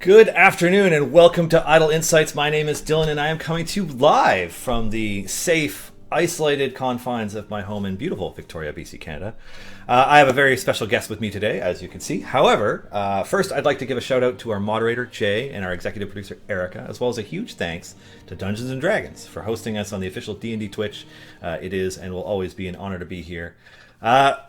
Good afternoon and welcome to Idle Insights. My name is Dylan and I am coming to you live from the safe, isolated confines of my home in beautiful Victoria, BC, Canada. I have a very special guest with me today, as you can see. However, first I'd like to give a shout out to our moderator, Jay, and our executive producer, Erica, as well as a huge thanks to Dungeons & Dragons for hosting us on the official D&D Twitch. It is and will always be an honor to be here. Now,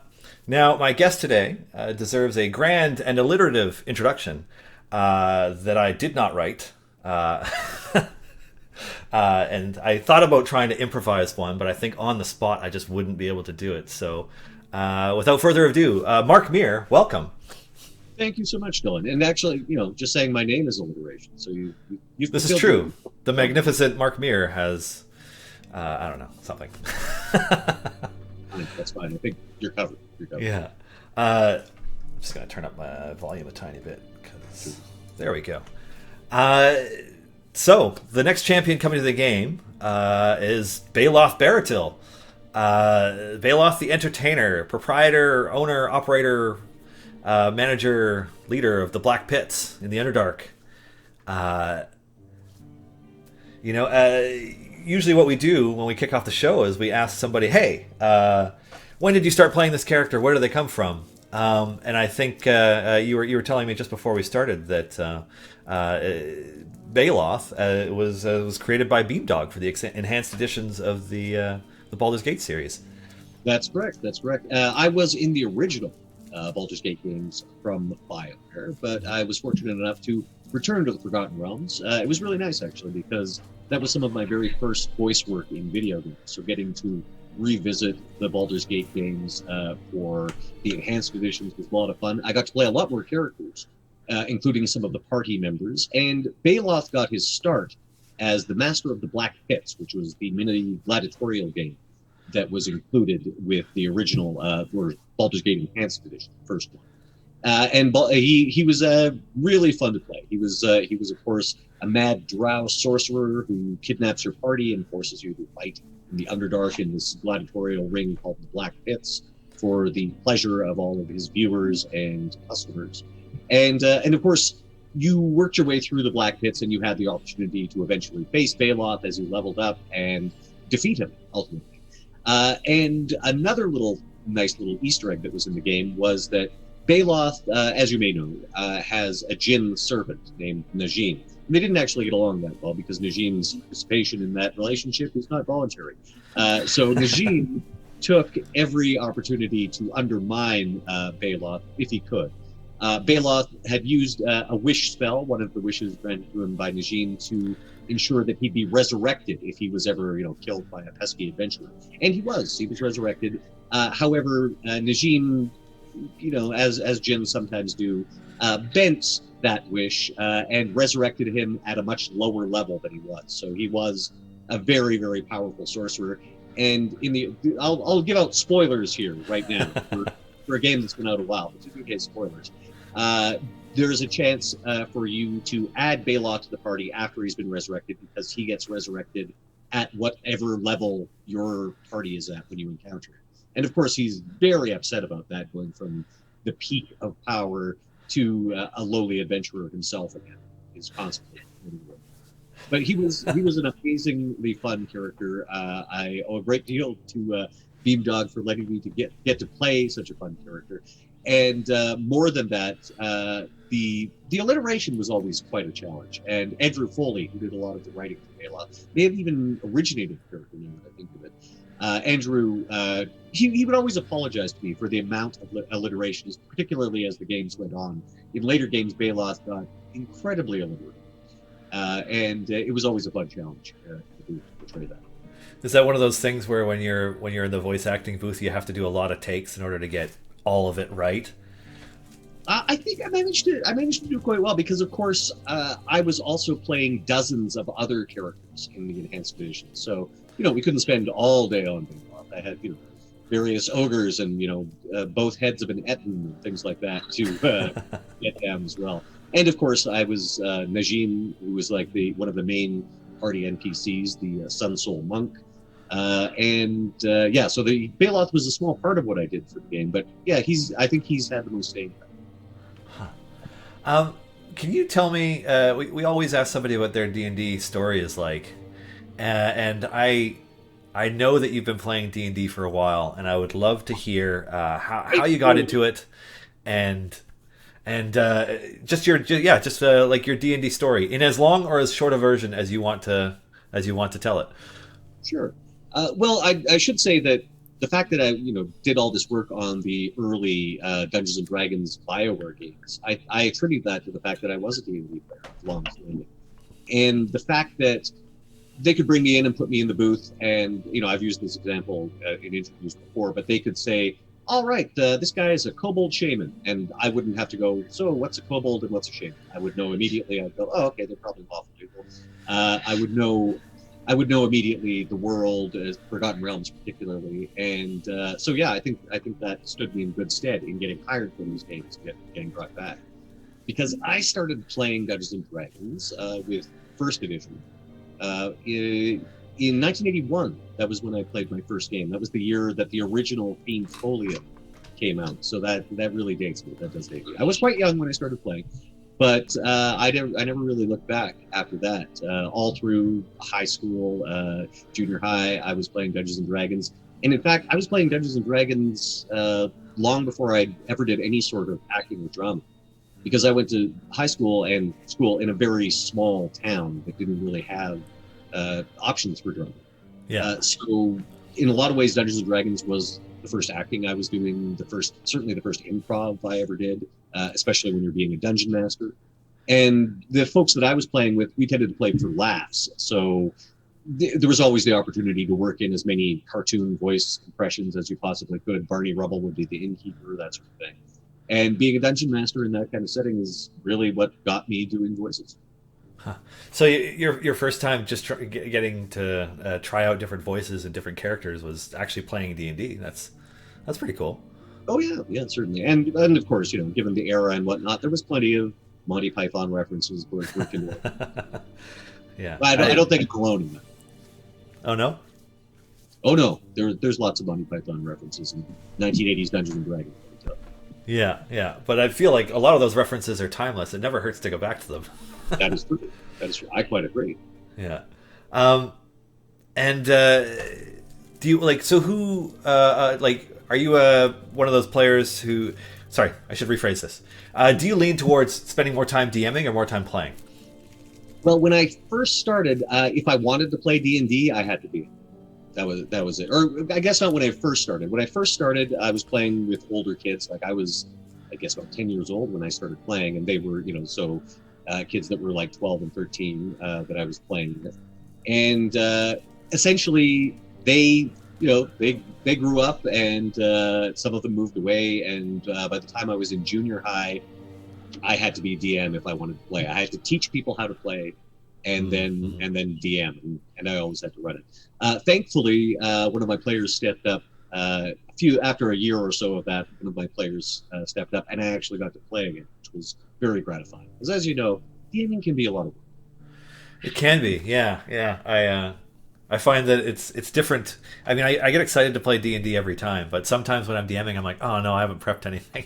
my guest today deserves a grand and alliterative introduction that I did not write. And I thought about trying to improvise one, but I think on the spot I just wouldn't be able to do it. So without further ado, Mark Meer, welcome. Thank you so much, Dylan. And actually, just saying my name is alliteration. So you've This is true. The magnificent Mark Meer has, I don't know, something. That's fine. I think you're covered. Yeah. I'm just going to turn up my volume a tiny bit. There we go. So, the next champion coming to the game is Baeloth Barrityl. Baeloth the Entertainer, proprietor, owner, operator, manager, leader of the Black Pits in the Underdark. Usually what we do when we kick off the show is we ask somebody, hey, when did you start playing this character? Where do they come from? And I think you were telling me just before we started that Baeloth was created by Beamdog for the enhanced editions of the Baldur's Gate series. That's correct. I was in the original Baldur's Gate games from BioWare, but I was fortunate enough to return to the Forgotten Realms. It was really nice, actually, because that was some of my very first voice work in video games. So getting to revisit the Baldur's Gate games for the enhanced editions was a lot of fun. I got to play a lot more characters, including some of the party members. And Baeloth got his start as the Master of the Black Pits, which was the mini gladiatorial game that was included with the original or Baldur's Gate Enhanced Edition, the first one. And he was really fun to play. He was of course a mad drow sorcerer who kidnaps your party and forces you to fight in the Underdark in this gladiatorial ring called the Black Pits for the pleasure of all of his viewers and customers. And of course, you worked your way through the Black Pits and you had the opportunity to eventually face Baeloth as you leveled up and defeat him, ultimately. And another nice little Easter egg that was in the game was that Baeloth, as you may know, has a djinn servant named Najin. And they didn't actually get along that well because Najin's participation in that relationship is not voluntary. So Najin took every opportunity to undermine Baeloth if he could. Baeloth had used a wish spell, one of the wishes granted to him by Najin, to ensure that he'd be resurrected if he was ever, killed by a pesky adventurer. And he was resurrected. However, Najin, as djinns sometimes do, bent that wish and resurrected him at a much lower level than he was. So he was a very, very powerful sorcerer. And I'll give out spoilers here right now for a game that's been out a while, but in case spoilers. There's a chance for you to add Baeloth to the party after he's been resurrected because he gets resurrected at whatever level your party is at when you encounter him. And of course, he's very upset about that, going from the peak of power to a lowly adventurer himself again. He's constantly. But he was an amazingly fun character. I owe a great deal to Beamdog for letting me to get to play such a fun character. And more than that, the alliteration was always quite a challenge. And Andrew Foley, who did a lot of the writing for Baeloth, may have even originated the character name, when I think of it. Andrew, he would always apologize to me for the amount of alliteration, particularly as the games went on. In later games, Baeloth got incredibly alliterative. And it was always a fun challenge to portray that. Is that one of those things where when you're in the voice acting booth, you have to do a lot of takes in order to get all of it right? I think I managed to do quite well because, of course, I was also playing dozens of other characters in the enhanced edition. So, we couldn't spend all day on Baeloth. I had, various ogres and, both heads of an Etten and things like that to get down as well. And of course, I was Najin, who was like one of the main party NPCs, the Sun Soul Monk. So the Baeloth was a small part of what I did for the game, but yeah, I think he's had the most staying power. can you tell me? We always ask somebody what their D&D story is like, and I know that you've been playing D&D for a while, and I would love to hear how you got into it, and just your like your D&D story in as long or as short a version as you want to tell it. Sure. Well, I should say that the fact that I did all this work on the early Dungeons and Dragons BioWare games, I attribute that to the fact that I was a D&D player long standing, and the fact that they could bring me in and put me in the booth, and I've used this example in interviews before, but they could say, all right, this guy is a kobold shaman, and I wouldn't have to go, so what's a kobold and what's a shaman? I would know immediately. I'd go, oh, okay, they're probably lawful people. I would know immediately the world, as Forgotten Realms particularly, and so yeah, I think that stood me in good stead in getting hired for these games, getting brought back, because I started playing Dungeons and Dragons with First Edition in 1981. That was when I played my first game. That was the year that the original Fiend Folio came out, so that really dates me. That does date me. I was quite young when I started playing. But I never really looked back after that. All through high school, junior high, I was playing Dungeons and Dragons. And in fact, I was playing Dungeons and Dragons long before I ever did any sort of acting or drama. Because I went to high school and school in a very small town that didn't really have options for drama. Yeah. So in a lot of ways, Dungeons and Dragons was the first acting I was doing, certainly the first improv I ever did, especially when you're being a dungeon master. And the folks that I was playing with, we tended to play for laughs. So there was always the opportunity to work in as many cartoon voice impressions as you possibly could. Barney Rubble would be the innkeeper, that sort of thing. And being a dungeon master in that kind of setting is really what got me doing voices. Huh. So your first time just getting to try out different voices and different characters was actually playing D&D. That's pretty cool. Oh yeah, certainly. And of course, given the era and whatnot, there was plenty of Monty Python references worked into it. Yeah, I don't think I'm alone in that. Oh no. Oh no, there's lots of Monty Python references in 1980s Dungeons and Dragons. Yeah, but I feel like a lot of those references are timeless. It never hurts to go back to them. That is true. I quite agree. Yeah. And do you like? So who are you one of those players who? Sorry, I should rephrase this. Do you lean towards spending more time DMing or more time playing? Well, when I first started, if I wanted to play D&D, I had to be. That was it. Or I guess not when I first started. When I first started, I was playing with older kids. Like I was, I guess, about 10 years old when I started playing, and they were, kids that were like 12 and 13 that I was playing with. And essentially, they grew up, and some of them moved away. And by the time I was in junior high, I had to be DM if I wanted to play. I had to teach people how to play, and then DM, and I always had to run it. Thankfully, one of my players stepped up. After a year or so of that, one of my players stepped up, and I actually got to play again, which was very gratifying. Because as you know, DMing can be a lot of work. It can be, yeah. I find that it's different. I mean, I get excited to play D&D every time, but sometimes when I'm DMing, I'm like, oh no, I haven't prepped anything.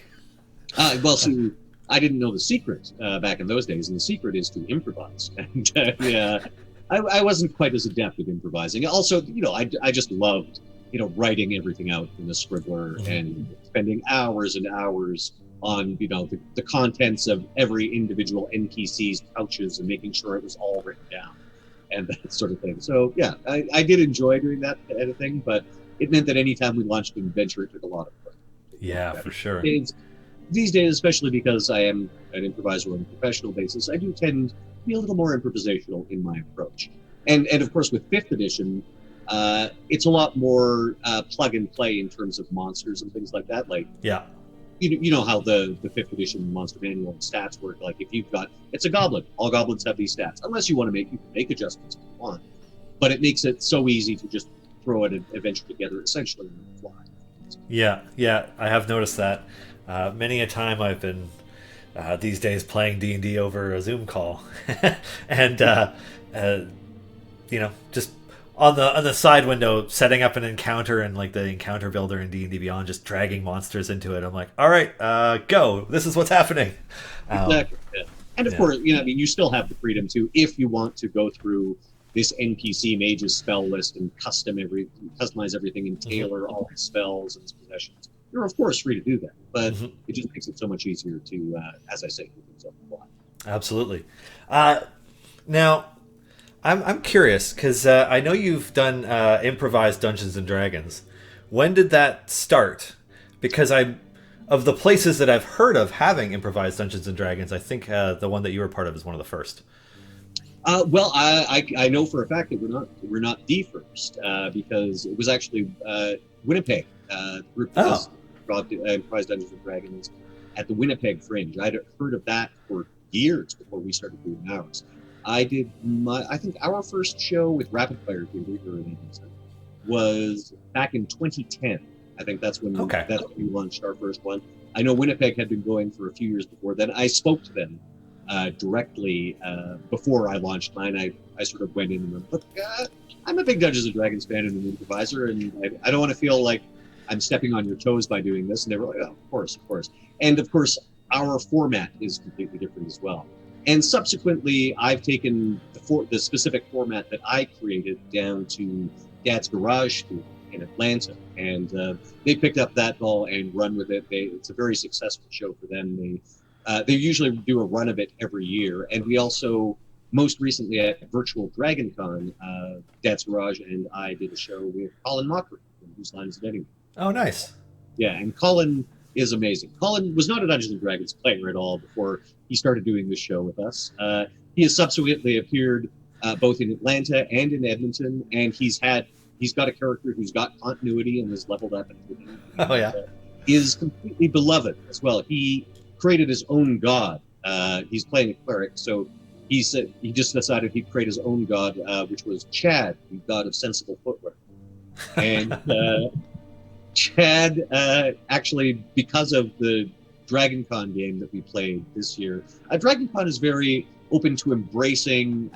Well, see, I didn't know the secret back in those days, and the secret is to improvise. And I wasn't quite as adept at improvising. Also, I just loved, writing everything out in a scribbler and spending hours and hours on, the contents of every individual NPC's pouches and making sure it was all written down and that sort of thing. So yeah, I did enjoy doing that kind of thing, but it meant that anytime we launched an adventure, it took a lot of work. Yeah, for sure. These days, especially because I am an improviser on a professional basis, I do tend to be a little more improvisational in my approach. And of course, with 5th edition, it's a lot more plug and play in terms of monsters and things like that. Like, yeah, you know how the 5th edition monster manual and stats work. Like, if you've got, it's a goblin, all goblins have these stats. Unless you want to you can make adjustments if you want. But it makes it so easy to just throw an adventure together essentially on the fly. Yeah, I have noticed that. Many a time I've been these days playing D&D over a Zoom call, and just on the side window setting up an encounter and like the encounter builder in D&D Beyond, just dragging monsters into it. I'm like, all right, go. This is what's happening. Exactly. And of course, I mean, you still have the freedom to, if you want to go through this NPC mage's spell list and customize everything and tailor all his spells and his possessions. You're of course free to do that, but it just makes it so much easier to, as I say, keep himself alive. Absolutely. Now, I'm curious because I know you've done improvised Dungeons and Dragons. When did that start? Because of the places that I've heard of having improvised Dungeons and Dragons, I think the one that you were part of is one of the first. Well, I know for a fact that we're not the first because it was actually Winnipeg, the group that brought improvised Dungeons and Dragons at the Winnipeg Fringe. I'd heard of that for years before we started doing ours. I think our first show with Rapid Fire Theater here in Edmonton was back in 2010. I think that's when we launched our first one. I know Winnipeg had been going for a few years before then. I spoke to them directly before I launched mine. I sort of went in and went, look, I'm a big Dungeons and Dragons fan and an improviser, and I don't want to feel like I'm stepping on your toes by doing this. And they were like, oh, of course. And of course, our format is completely different as well. And subsequently, I've taken the specific format that I created down to Dad's Garage Theater in Atlanta, and they picked up that ball and run with it. It's a very successful show for them. They usually do a run of it every year, and we also most recently at Virtual Dragon Con, Dad's Garage and I did a show with Colin Mockery from Whose Line Is It Anyway? Oh, nice. Yeah, and Colin is amazing. Colin was not a Dungeons and Dragons player at all before he started doing this show with us. He has subsequently appeared both in Atlanta and in Edmonton, and he's got a character who's got continuity and has leveled up and is completely beloved as well. He created his own god. He's playing a cleric, so he just decided he'd create his own god, which was Chad, the god of sensible footwear. And Chad, actually, because of the Dragon Con game that we played this year, Dragon Con is very open to embracing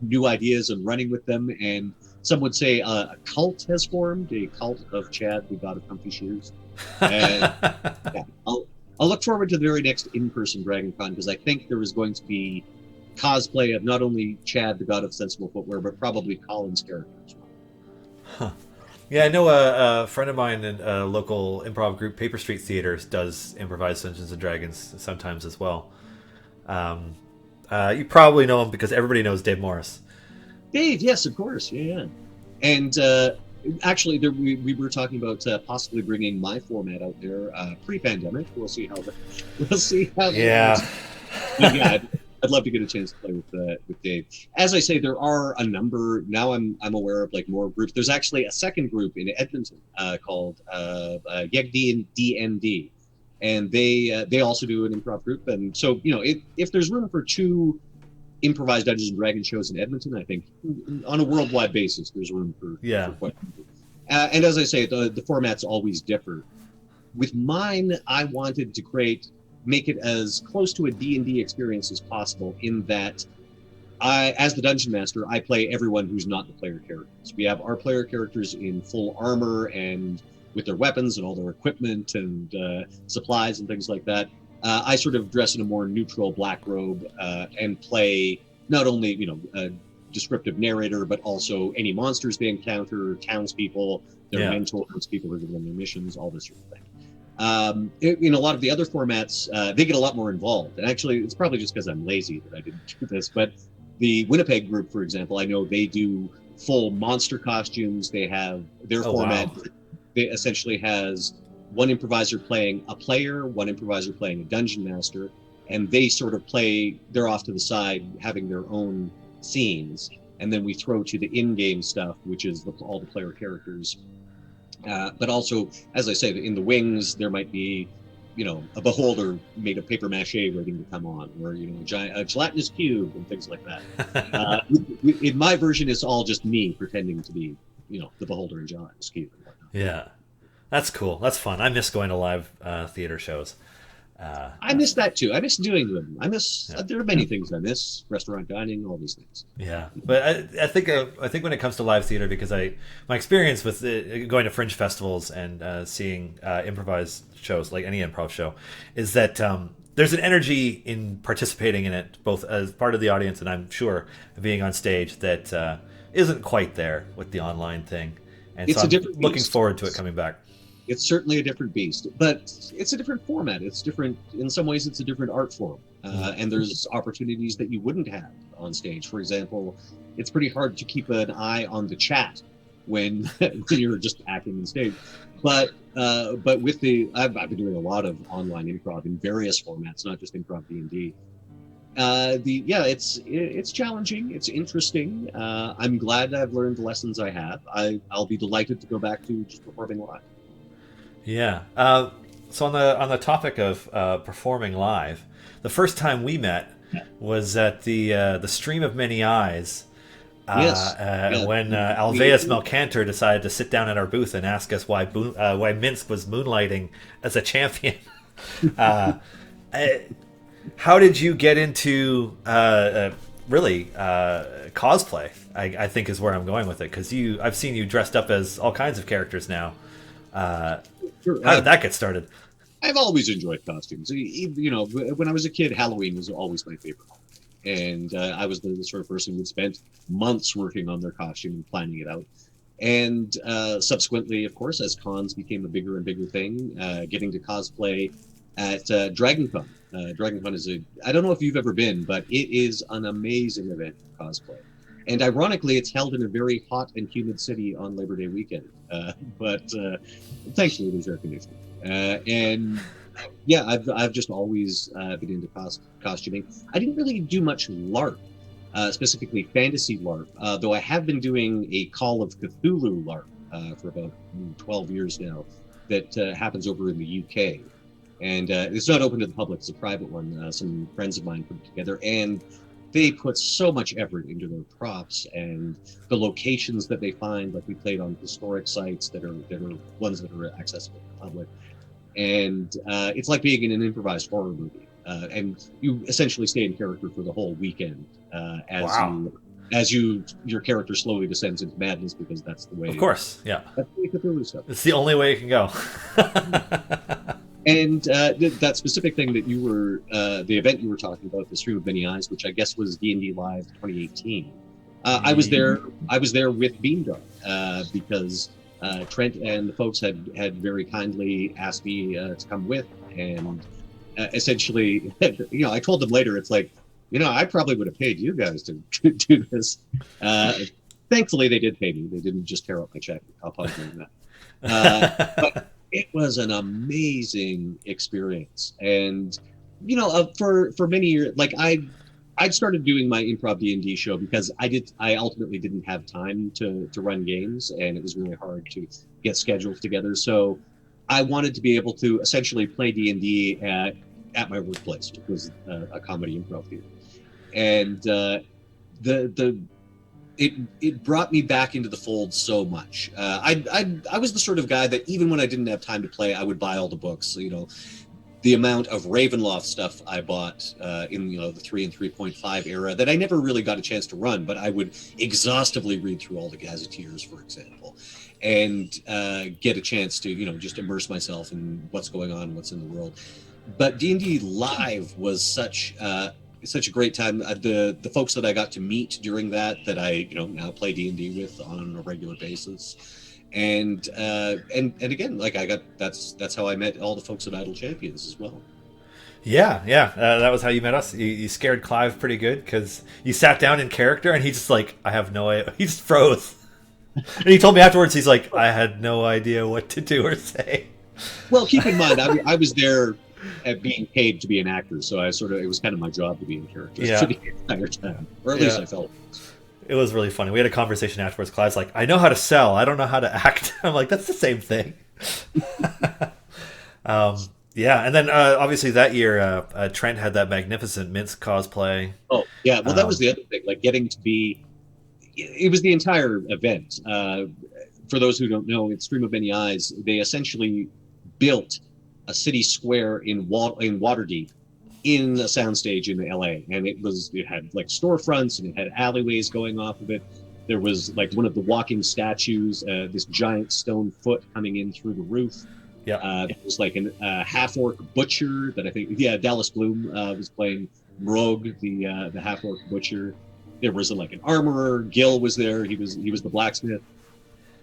new ideas and running with them, and some would say a cult has formed, a cult of Chad, the god of comfy shoes. And I'll look forward to the very next in-person Dragon Con, because I think there is going to be cosplay of not only Chad, the god of sensible footwear, but probably Colin's character as well. Huh. Yeah, I know a friend of mine in a local improv group, Paper Street Theaters, does improvised Dungeons and Dragons sometimes as well. You probably know him because everybody knows Dave Morris. Dave, yes, of course, yeah. And actually, we were talking about possibly bringing my format out there pre-pandemic. We'll see how that goes. Yeah, I'd love to get a chance to play with Dave. As I say, there are a number now. I'm aware of like more groups. There's actually a second group in Edmonton called Yegdi and DND, and they also do an improv group. And so if there's room for two improvised Dungeons and Dragons shows in Edmonton, I think on a worldwide basis there's room for quite a few. And as I say, the formats always differ. With mine, I wanted to make it as close to a D&D experience as possible, in that as the Dungeon Master, I play everyone who's not the player characters. We have our player characters in full armor and with their weapons and all their equipment and supplies and things like that. I sort of dress in a more neutral black robe and play not only, a descriptive narrator, but also any monsters they encounter, townspeople, their mentors, people who are giving them their missions, all this sort of thing. In a lot of the other formats, they get a lot more involved. And actually, it's probably just because I'm lazy that I didn't do this. But the Winnipeg group, for example, I know they do full monster costumes. They have their format. Wow. They essentially has one improviser playing a player, one improviser playing a dungeon master, and they sort of play. They're off to the side, having their own scenes, and then we throw to the in-game stuff, which is all the player characters. But also, as I say, in the wings, there might be, a beholder made of paper mache waiting to come on, or a gelatinous cube and things like that. In my version, it's all just me pretending to be, the beholder and gelatinous cube and whatnot. Yeah, that's cool. That's fun. I miss going to live theater shows. I miss that too. I miss doing them. There are many things I miss: restaurant dining, all these things. Yeah, but I think when it comes to live theater, because my experience with going to fringe festivals and seeing improvised shows, like any improv show, is that there's an energy in participating in it, both as part of the audience and I'm sure being on stage, that isn't quite there with the online thing. And It's so a different I'm looking beast. forward to it coming back. It's certainly a different beast, but it's a different format. It's different in some ways. It's a different art form, and there's opportunities that you wouldn't have on stage. For example, it's pretty hard to keep an eye on the chat when when you're just acting on stage. But with I've been doing a lot of online improv in various formats, not just improv D&D. It's challenging. It's interesting. I'm glad I've learned the lessons I have. I'll be delighted to go back to just performing live. Yeah. So on the topic of performing live, the first time we met was at the Stream of Many Eyes. When Alveus Melcantor decided to sit down at our booth and ask us why Minsk was moonlighting as a champion. How did you get into cosplay? I think is where I'm going with it, because I've seen you dressed up as all kinds of characters now. Sure. How did that get started? I've always enjoyed costumes. When I was a kid, Halloween was always my favorite holiday. And I was the sort of person who spent months working on their costume and planning it out. And subsequently, of course, as cons became a bigger and bigger thing, getting to cosplay at DragonCon. DragonCon is I don't know if you've ever been, but it is an amazing event for cosplay. And ironically, it's held in a very hot and humid city on Labor Day weekend. But thankfully, there's air conditioning. I've just always been into costuming. I didn't really do much LARP, specifically fantasy LARP, though I have been doing a Call of Cthulhu LARP for about 12 years now that happens over in the UK. And it's not open to the public. It's a private one. Some friends of mine put it together, and they put so much effort into their props and the locations that they find. Like, we played on historic sites that are ones that are accessible to the public. And it's like being in an improvised horror movie. And you essentially stay in character for the whole weekend as your character slowly descends into madness, because that's the way. Of course, yeah. That's the Cthulhu stuff. It's the only way it can go. And that specific thing that you were, the event you were talking about, the Stream of Many Eyes, which I guess was D&D Live 2018. I was there with Beamdog because Trent and the folks had very kindly asked me to come with, and essentially, I told them later, it's like, I probably would have paid you guys to do this. Thankfully, they did pay me. They didn't just tear up my check upon doing that. But it was an amazing experience, and for many years, like I'd started doing my improv D&D show because I ultimately didn't have time to run games, and it was really hard to get schedules together. So I wanted to be able to essentially play D&D at my workplace, which was a comedy improv theater, and it brought me back into the fold so much. I was the sort of guy that even when I didn't have time to play, I would buy all the books. The amount of Ravenloft stuff I bought in the 3 and 3.5 era that I never really got a chance to run, but I would exhaustively read through all the Gazetteers, for example, and get a chance to just immerse myself in what's going on, what's in the world. But D&D Live was such a great time. The folks that I got to meet during that I now play D&D with on a regular basis. And again, like that's how I met all the folks at Idle Champions as well. Yeah. That was how you met us. You scared Clive pretty good, because you sat down in character and he just I have no idea. He just froze. And he told me afterwards, he's like, I had no idea what to do or say. Well, keep in mind, I was there at being paid to be an actor, so it was kind of my job to be in character for the entire time, or at least I felt. It was really funny. We had a conversation afterwards. Clive's like, I know how to sell, I don't know how to act. I'm like, that's the same thing. And then obviously that year, Trent had that magnificent Minsk cosplay. Oh, yeah. Well, that was the other thing, like getting to be... It was the entire event. For those who don't know, at Stream of Many Eyes, they essentially built a city square in Waterdeep in a soundstage in LA, and it had like storefronts and it had alleyways going off of it. There was like one of the walking statues, this giant stone foot coming in through the roof. Yeah. It was like a half-orc butcher that I think, yeah, Dallas Bloom was playing Rogue, the half-orc butcher. There was like an armorer. Gil was there. He was the blacksmith.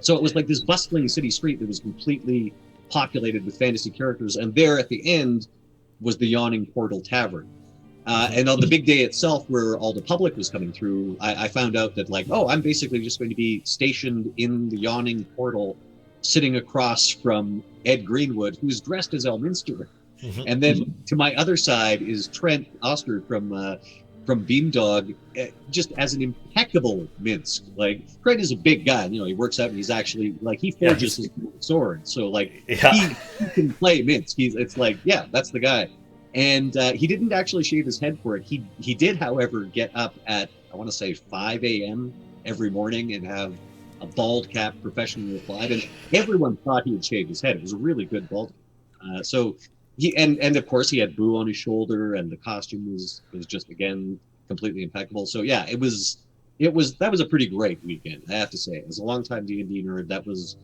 So it was like this bustling city street that was completely populated with fantasy characters. And there at the end was the Yawning Portal Tavern. And on the big day itself, where all the public was coming through, I found out that, like, oh, I'm basically just going to be stationed in the Yawning Portal, sitting across from Ed Greenwood, who's dressed as Elminster. And then to my other side is Trent Oster from Beamdog, just as an impeccable Minsk. Like, Trent is a big guy, you know, he works out and he's actually, like, he forges his sword. So, like, he can play Minsk. It's like, yeah, that's the guy. And he didn't actually shave his head for it. He did, however, get up at, I want to say, 5 a.m. every morning and have a bald cap professionally applied. And everyone thought he had shaved his head. It was a really good bald. So he, and of course, he had Boo on his shoulder, and the costume was just, again, completely impeccable. So yeah, that was a pretty great weekend, I have to say. As a longtime D&D nerd, that was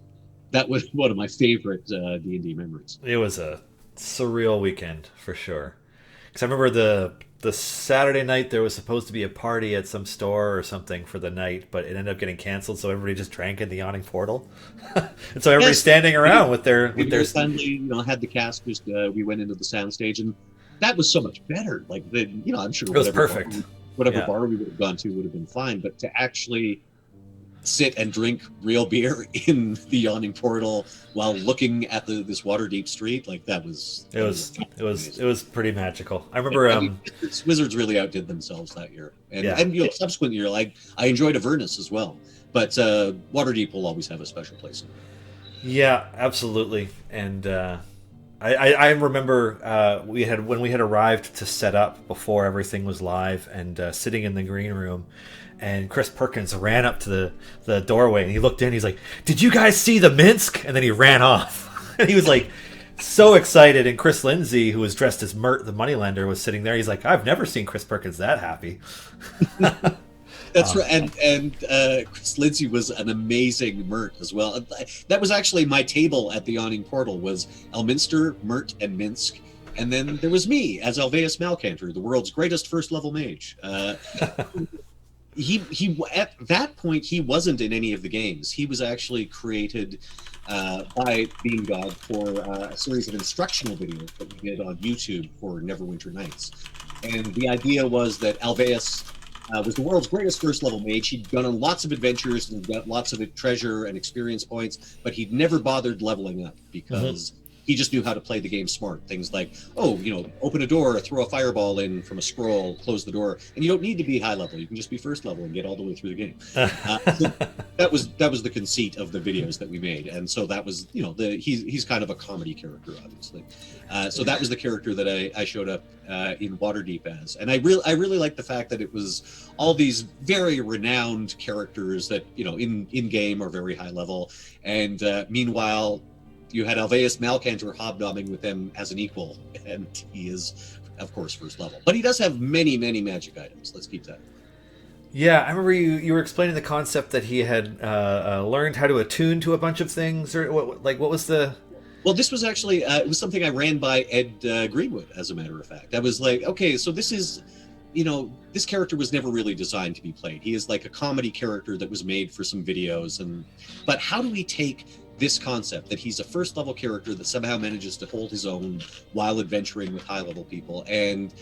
one of my favorite D&D memories. It was a surreal weekend for sure, because I remember the Saturday night there was supposed to be a party at some store or something for the night, but it ended up getting canceled, so everybody just drank in the Yawning Portal. And so everybody's standing around with their finally, you know, had the cast just we went into the soundstage, and that was so much better. Like, you know, I'm sure it was perfect. Whatever bar we would have gone to would have been fine, but to actually sit and drink real beer in the Yawning Portal while looking at this Waterdeep street, like, it was pretty magical. I remember Wizards really outdid themselves that year, and you know, subsequent year, like, I enjoyed Avernus as well, but Waterdeep will always have a special place in it. Yeah, absolutely. And I remember when we had arrived to set up before everything was live, and sitting in the green room, and Chris Perkins ran up to the doorway, and he looked in. He's like, "Did you guys see the Minsk?" And then he ran off. And he was like so excited. And Chris Lindsay, who was dressed as Mert the Moneylender, was sitting there. He's like, "I've never seen Chris Perkins that happy." That's right. And Chris Lindsay was an amazing Mert as well. That was actually my table at the Yawning Portal, was Elminster, Mert, and Minsk. And then there was me as Alveus Malcantor, the world's greatest first level mage. He at that point, he wasn't in any of the games. He was actually created by Beamdog for a series of instructional videos that we did on YouTube for Neverwinter Nights. And the idea was that Alveus was the world's greatest first level mage. He'd gone on lots of adventures and got lots of treasure and experience points, but he'd never bothered leveling up because he just knew how to play the game smart. Things like, oh, you know, open a door, throw a fireball in from a scroll, close the door, and you don't need to be high level. You can just be first level and get all the way through the game. So that was the conceit of the videos that we made, and so that was, you know, he's kind of a comedy character, obviously. So that was the character that I showed up in Waterdeep as, and I really liked the fact that it was all these very renowned characters that, you know, in game are very high level, and meanwhile, you had Alveus Malcantor hobnobbing with them as an equal, and he is, of course, first level. But he does have many, many magic items. Let's keep that. Yeah, I remember you were explaining the concept that he had learned how to attune to a bunch of things, or what was the... Well, this was actually, it was something I ran by Ed Greenwood, as a matter of fact. I was like, okay, so this is, you know, this character was never really designed to be played. He is like a comedy character that was made for some videos, but how do we take this concept that he's a first level character that somehow manages to hold his own while adventuring with high level people? And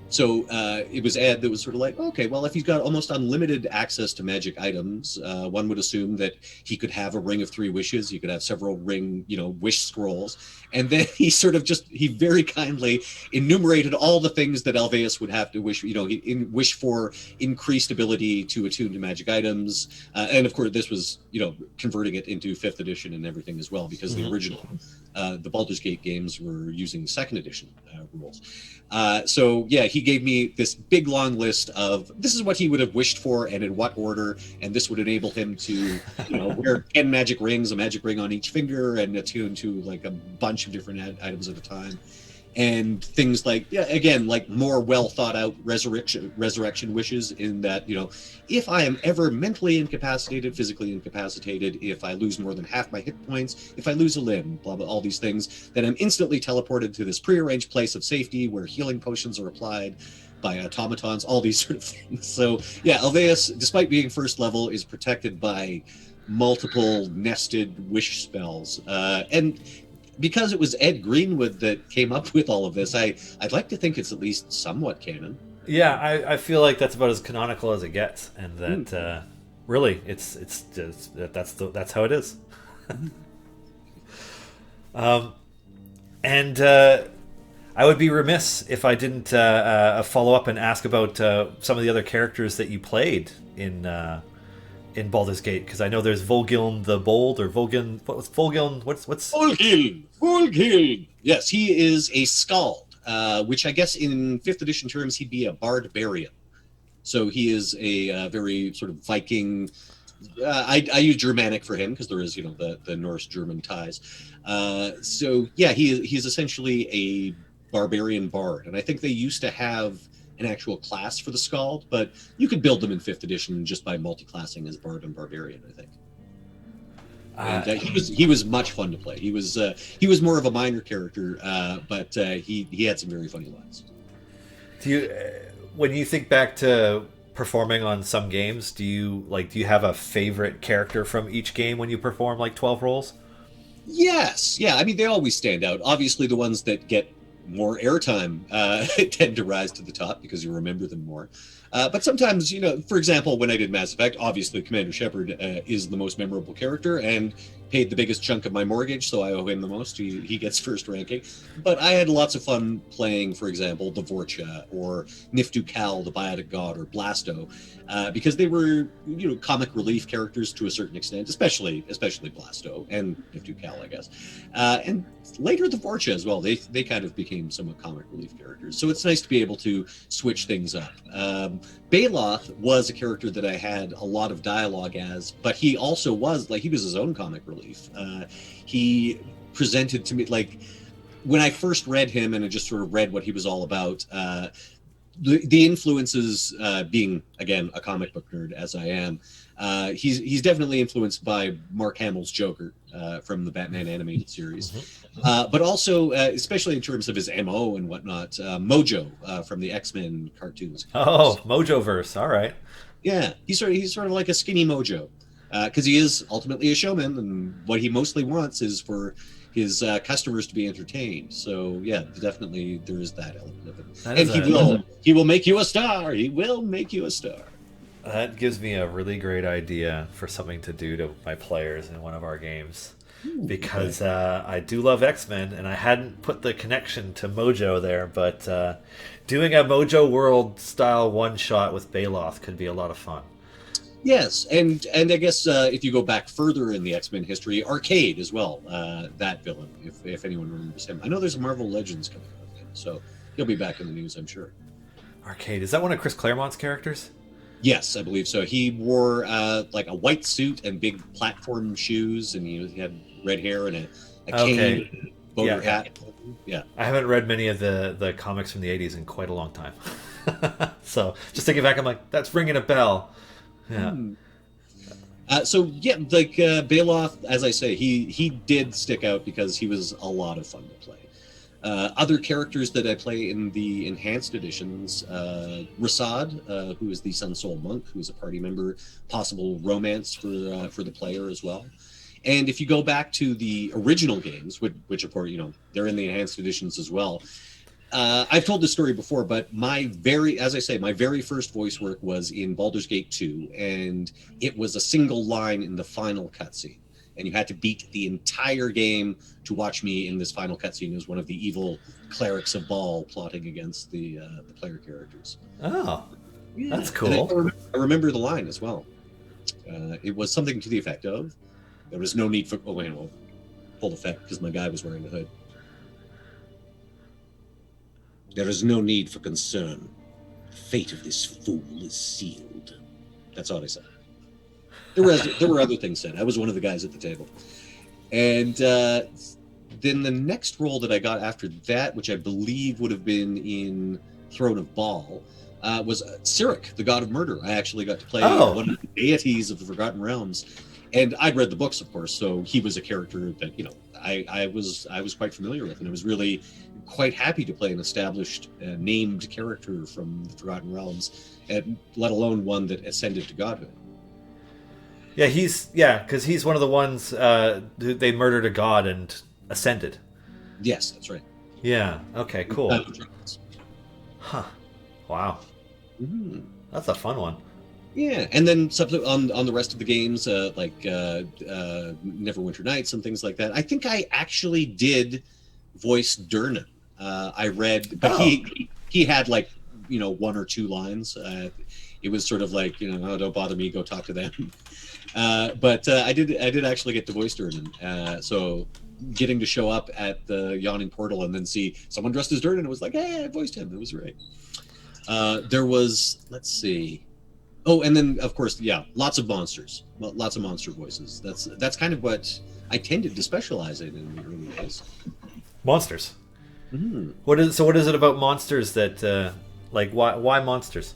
so it was Ed that was sort of like, okay, well, if he's got almost unlimited access to magic items, one would assume that he could have a ring of 3 wishes. He could have several wish scrolls. And then he very kindly enumerated all the things that Alveus would have to wish, wish for increased ability to attune to magic items. And of course, this was, converting it into 5th edition and everything as well, because the original, the Baldur's Gate games were using 2nd edition rules. So yeah, he gave me this big long list of, this is what he would have wished for and in what order, and this would enable him to, wear 10 magic rings, a magic ring on each finger, and attune to like a bunch of different items at a time. and things like, yeah, again, like more well thought out resurrection wishes, in that, if I am ever mentally incapacitated, physically incapacitated, if I lose more than half my hit points, if I lose a limb, blah blah, all these things, then I'm instantly teleported to this prearranged place of safety where healing potions are applied by automatons, all these sort of things. So yeah, Alveus, despite being first level, is protected by multiple nested wish spells, and because it was Ed Greenwood that came up with all of this, I'd like to think it's at least somewhat canon. Yeah, I feel like that's about as canonical as it gets, and that really it's just, that's how it is. And I would be remiss if I didn't follow up and ask about some of the other characters that you played in Baldur's Gate, because I know there's Volghiln the Bold, or Volghiln. What's Volghiln? What's Volghiln? Volghiln. Yes, he is a skald, which I guess in 5th edition terms he'd be a barbarian. So he is a very sort of Viking. I use Germanic for him because there is, the Norse German ties. So yeah, he's essentially a barbarian bard, and I think they used to have an actual class for the Skald, but you could build them in 5th edition just by multi-classing as bard and barbarian, I think. And he was much fun to play. He was more of a minor character, but he had some very funny lines. Do you, when you think back to performing on some games, do you have a favorite character from each game when you perform like 12 roles? Yes, yeah. I mean, they always stand out. Obviously, the ones that get more airtime tend to rise to the top because you remember them more. But sometimes, for example, when I did Mass Effect, obviously Commander Shepard is the most memorable character and paid the biggest chunk of my mortgage, so I owe him the most. He gets first ranking. But I had lots of fun playing, for example, the Vorcha or Niftu Cal, the Biotic God, or Blasto, because they were, comic relief characters to a certain extent, especially Blasto and Niftu Cal, I guess. And later the Vorcha as well. They kind of became somewhat comic relief characters. So it's nice to be able to switch things up. Baeloth was a character that I had a lot of dialogue as, but he also was he was his own comic relief. He presented to me, when I first read him and I just sort of read what he was all about, the influences, being again a comic book nerd as I am, he's definitely influenced by Mark Hamill's Joker from the Batman animated series, but also especially in terms of his MO and whatnot, Mojo from the X-Men cartoons. Oh, Mojoverse, all right. Yeah, he's sort of like a skinny Mojo, because he is ultimately a showman, and what he mostly wants is for his customers to be entertained. So yeah, definitely there is that element of it. And he will make you a star. He will make you a star. That gives me a really great idea for something to do to my players in one of our games. Because I do love X-Men, and I hadn't put the connection to Mojo there, but doing a Mojo World style one-shot with Baeloth could be a lot of fun. Yes, and I guess if you go back further in the X-Men history, Arcade as well, that villain, if anyone remembers him. I know there's a Marvel Legends coming out of him, so he'll be back in the news, I'm sure. Arcade, is that one of Chris Claremont's characters? Yes, I believe so. He wore a white suit and big platform shoes, and he had red hair and a cane, boater hat. Yeah. I haven't read many of the comics from the 80s in quite a long time. So just thinking back, I'm like, that's ringing a bell. Yeah. Baeloth, as I say, he did stick out because he was a lot of fun to play. Other characters that I play in the enhanced editions, Rasad, who is the Sun Soul Monk, who is a party member, possible romance for the player as well. And if you go back to the original games, which of course, they're in the enhanced editions as well. I've told this story before, but my very first voice work was in Baldur's Gate 2, and it was a single line in the final cutscene. And you had to beat the entire game to watch me in this final cutscene as one of the evil clerics of Baal plotting against the player characters. Oh, yeah. That's cool. I remember the line as well. It was something to the effect of, there was no need for... Oh, wait, well, full effect, because my guy was wearing a hood. There is no need for concern. The fate of this fool is sealed. That's all I said. There were other things said. I was one of the guys at the table. And then the next role that I got after that, which I believe would have been in Throne of Baal, was Cyric, the god of murder. I actually got to play one of the deities of the Forgotten Realms, and I'd read the books, of course, so he was a character that I was quite familiar with, and I was really quite happy to play an established named character from the Forgotten Realms, and let alone one that ascended to godhood. Yeah, because he's one of the ones who they murdered a god and ascended. Yes, that's right. Yeah. Okay. Cool. Huh. Wow. Mm-hmm. That's a fun one. Yeah, and then on the rest of the games, like Neverwinter Nights and things like that. I think I actually did voice Durnan. I read, but he had like one or two lines. It was sort of like oh, don't bother me, go talk to them. But I did actually get to voice Durnan. So getting to show up at the yawning portal and then see someone dressed as Durnan, it was like, hey, I voiced him. It was great. There was, let's see. Oh, and then of course, yeah, lots of monsters, lots of monster voices. That's kind of what I tended to specialize in the early days. Monsters. Mm-hmm. What is it about monsters that like why monsters?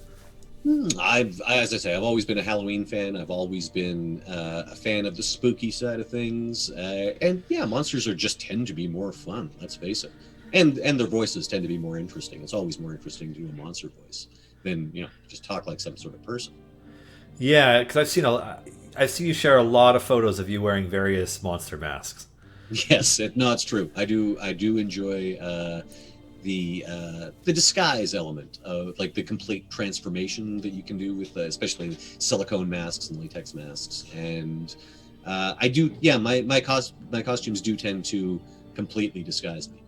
As I say, I've always been a Halloween fan. I've always been a fan of the spooky side of things, and yeah, monsters just tend to be more fun. Let's face it, and their voices tend to be more interesting. It's always more interesting to do a monster voice than just talk like some sort of person. Yeah, because I've seen you share a lot of photos of you wearing various monster masks. Yes, it's true. I do enjoy the disguise element of like the complete transformation that you can do with especially silicone masks and latex masks, and I do. Yeah, my costumes do tend to completely disguise me.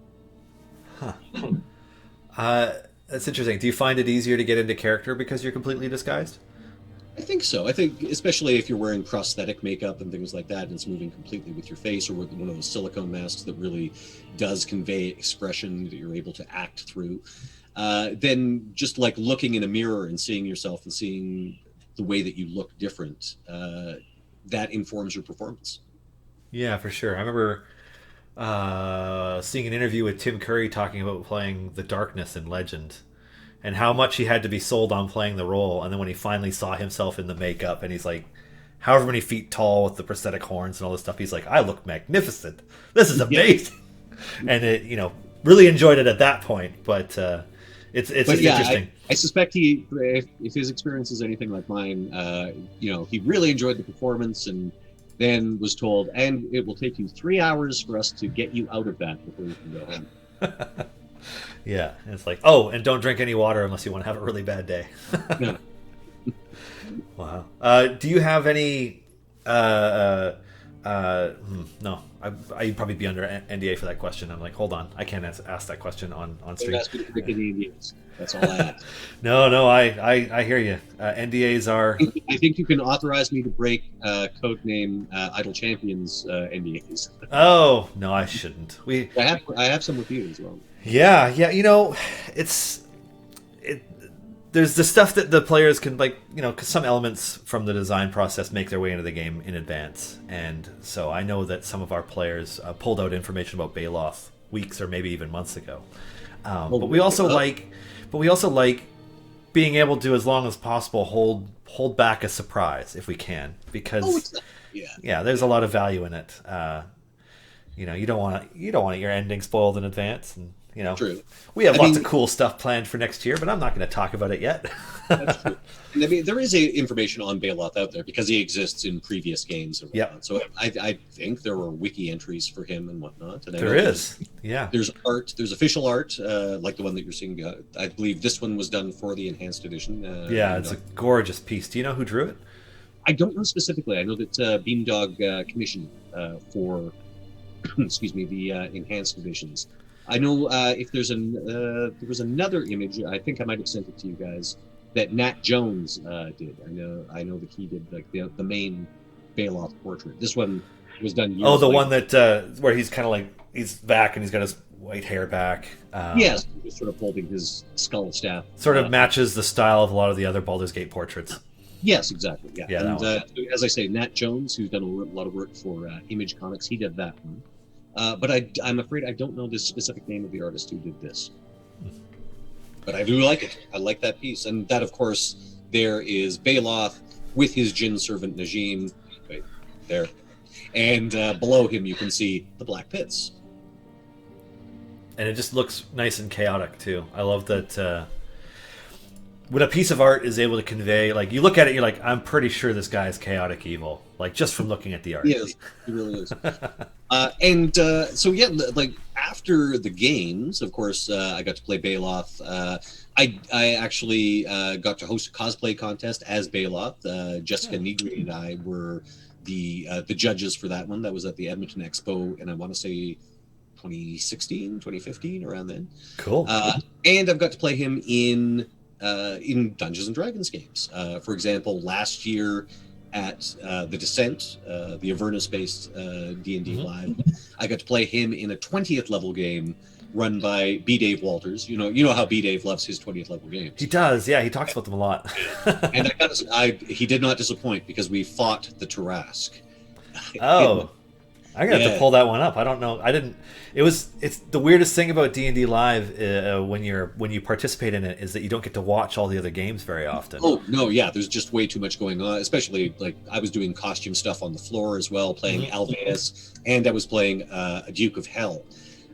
Huh. That's interesting. Do you find it easier to get into character because you're completely disguised? I think so. I think especially if you're wearing prosthetic makeup and things like that, and it's moving completely with your face, or with one of those silicone masks that really does convey expression that you're able to act through, then just like looking in a mirror and seeing yourself and seeing the way that you look different, that informs your performance. Yeah, for sure. I remember seeing an interview with Tim Curry talking about playing the Darkness in Legend and how much he had to be sold on playing the role, and then when he finally saw himself in the makeup and he's like however many feet tall with the prosthetic horns and all this stuff, he's like, I look magnificent, this is amazing. Yeah. And it really enjoyed it at that point, but it's interesting. I suspect if his experience is anything like mine, he really enjoyed the performance and then was told, and it will take you 3 hours for us to get you out of that before you can go home. Yeah, and it's like, oh, and don't drink any water unless you want to have a really bad day. Yeah. Wow. Do you have any? No, I'd probably be under NDA for that question. I'm like, hold on, I can't ask that question on stream. Don't ask me to break any NDAs. That's all I ask. No, I hear you. NDAs are. I think you can authorize me to break codename Idle Champions NDAs. Oh no, I shouldn't. I have some with you as well. Yeah. There's the stuff that the players can, like, because some elements from the design process make their way into the game in advance, and so I know that some of our players pulled out information about Baeloth weeks or maybe even months ago. But we also like being able to, as long as possible, hold back a surprise if we can, because there's a lot of value in it. You don't want your ending spoiled in advance, and True. We have lots of cool stuff planned for next year, but I'm not going to talk about it yet. That's true. And I mean, there is information on Baeloth out there because he exists in previous games and whatnot. Yep. So I think there were wiki entries for him and whatnot. And there is. Yeah. There's art. There's official art, like the one that you're seeing. I believe this one was done for the enhanced edition. It's a gorgeous piece. Do you know who drew it? I don't know specifically. I know that Beamdog commissioned for, the enhanced editions. I know if there was another image, I think I might have sent it to you guys, that Nat Jones did. I know that he did like the main Baeloth portrait. This one was done years the later. one that where he's kind of like, he's back and he's got his white hair back. Yes, he's sort of holding his skull staff. Sort of matches the style of a lot of the other Baldur's Gate portraits. Yes, exactly. Yeah, and as I say, Nat Jones, who's done a lot of work for Image Comics, he did that one. but I'm afraid I don't know the specific name of the artist who did this. But I do like it. I like that piece. And that, of course, there is Baeloth with his Djinn servant Najim. Wait, there. And below him, you can see the Black Pits. And it just looks nice and chaotic, too. I love that when a piece of art is able to convey, like, you look at it, you're like, I'm pretty sure this guy is chaotic evil. Like, just from looking at the art. Yes, he really is. So, yeah, like, after the games, of course, I got to play Baeloth. I actually got to host a cosplay contest as Baeloth. Jessica Negri and I were the judges for that one. That was at the Edmonton Expo, and I want to say 2016, 2015, around then. Cool. And I've got to play him in Dungeons and Dragons games. For example, last year at the Descent, the Avernus-based D&D Live, I got to play him in a 20th level game run by B. Dave Walters. You know how B. Dave loves his 20th level games. He does, yeah. He talks about them a lot. And he did not disappoint because we fought the Tarask. Oh. I'm gonna have to pull that one up. I don't know. I didn't. It's the weirdest thing about D&D Live when you participate in it is that you don't get to watch all the other games very often. Oh no, yeah. There's just way too much going on. Especially like I was doing costume stuff on the floor as well, playing Alveus, and I was playing a Duke of Hell.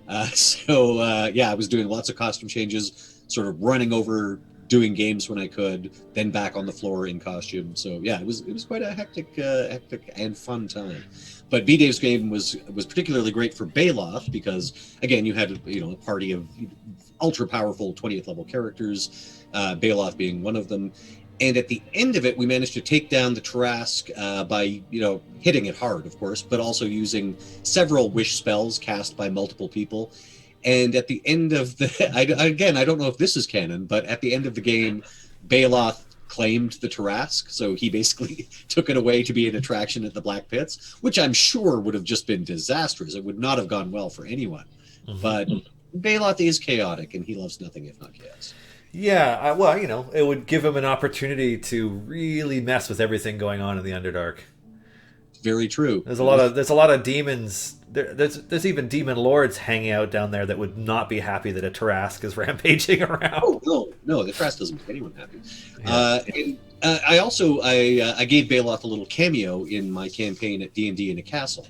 I was doing lots of costume changes, sort of running over, doing games when I could, then back on the floor in costume. So yeah, it was quite a hectic and fun time. But B. Dave's game was particularly great for Baeloth because again you had a party of ultra powerful 20th level characters, Baeloth being one of them. And at the end of it, we managed to take down the Tarask by hitting it hard, of course, but also using several wish spells cast by multiple people. And at the end of I don't know if this is canon, but at the end of the game, Baeloth claimed the Tarask, so he basically took it away to be an attraction at the Black Pits, which I'm sure would have just been disastrous. It would not have gone well for anyone. But Baeloth is chaotic, and he loves nothing if not chaos. Yeah, it would give him an opportunity to really mess with everything going on in the Underdark. Very true. There's a lot of demons. There's even demon lords hanging out down there that would not be happy that a Tarask is rampaging around. Oh no, the Tarask doesn't make anyone happy. Yeah. I gave Baeloth a little cameo in my campaign at D&D in a Castle,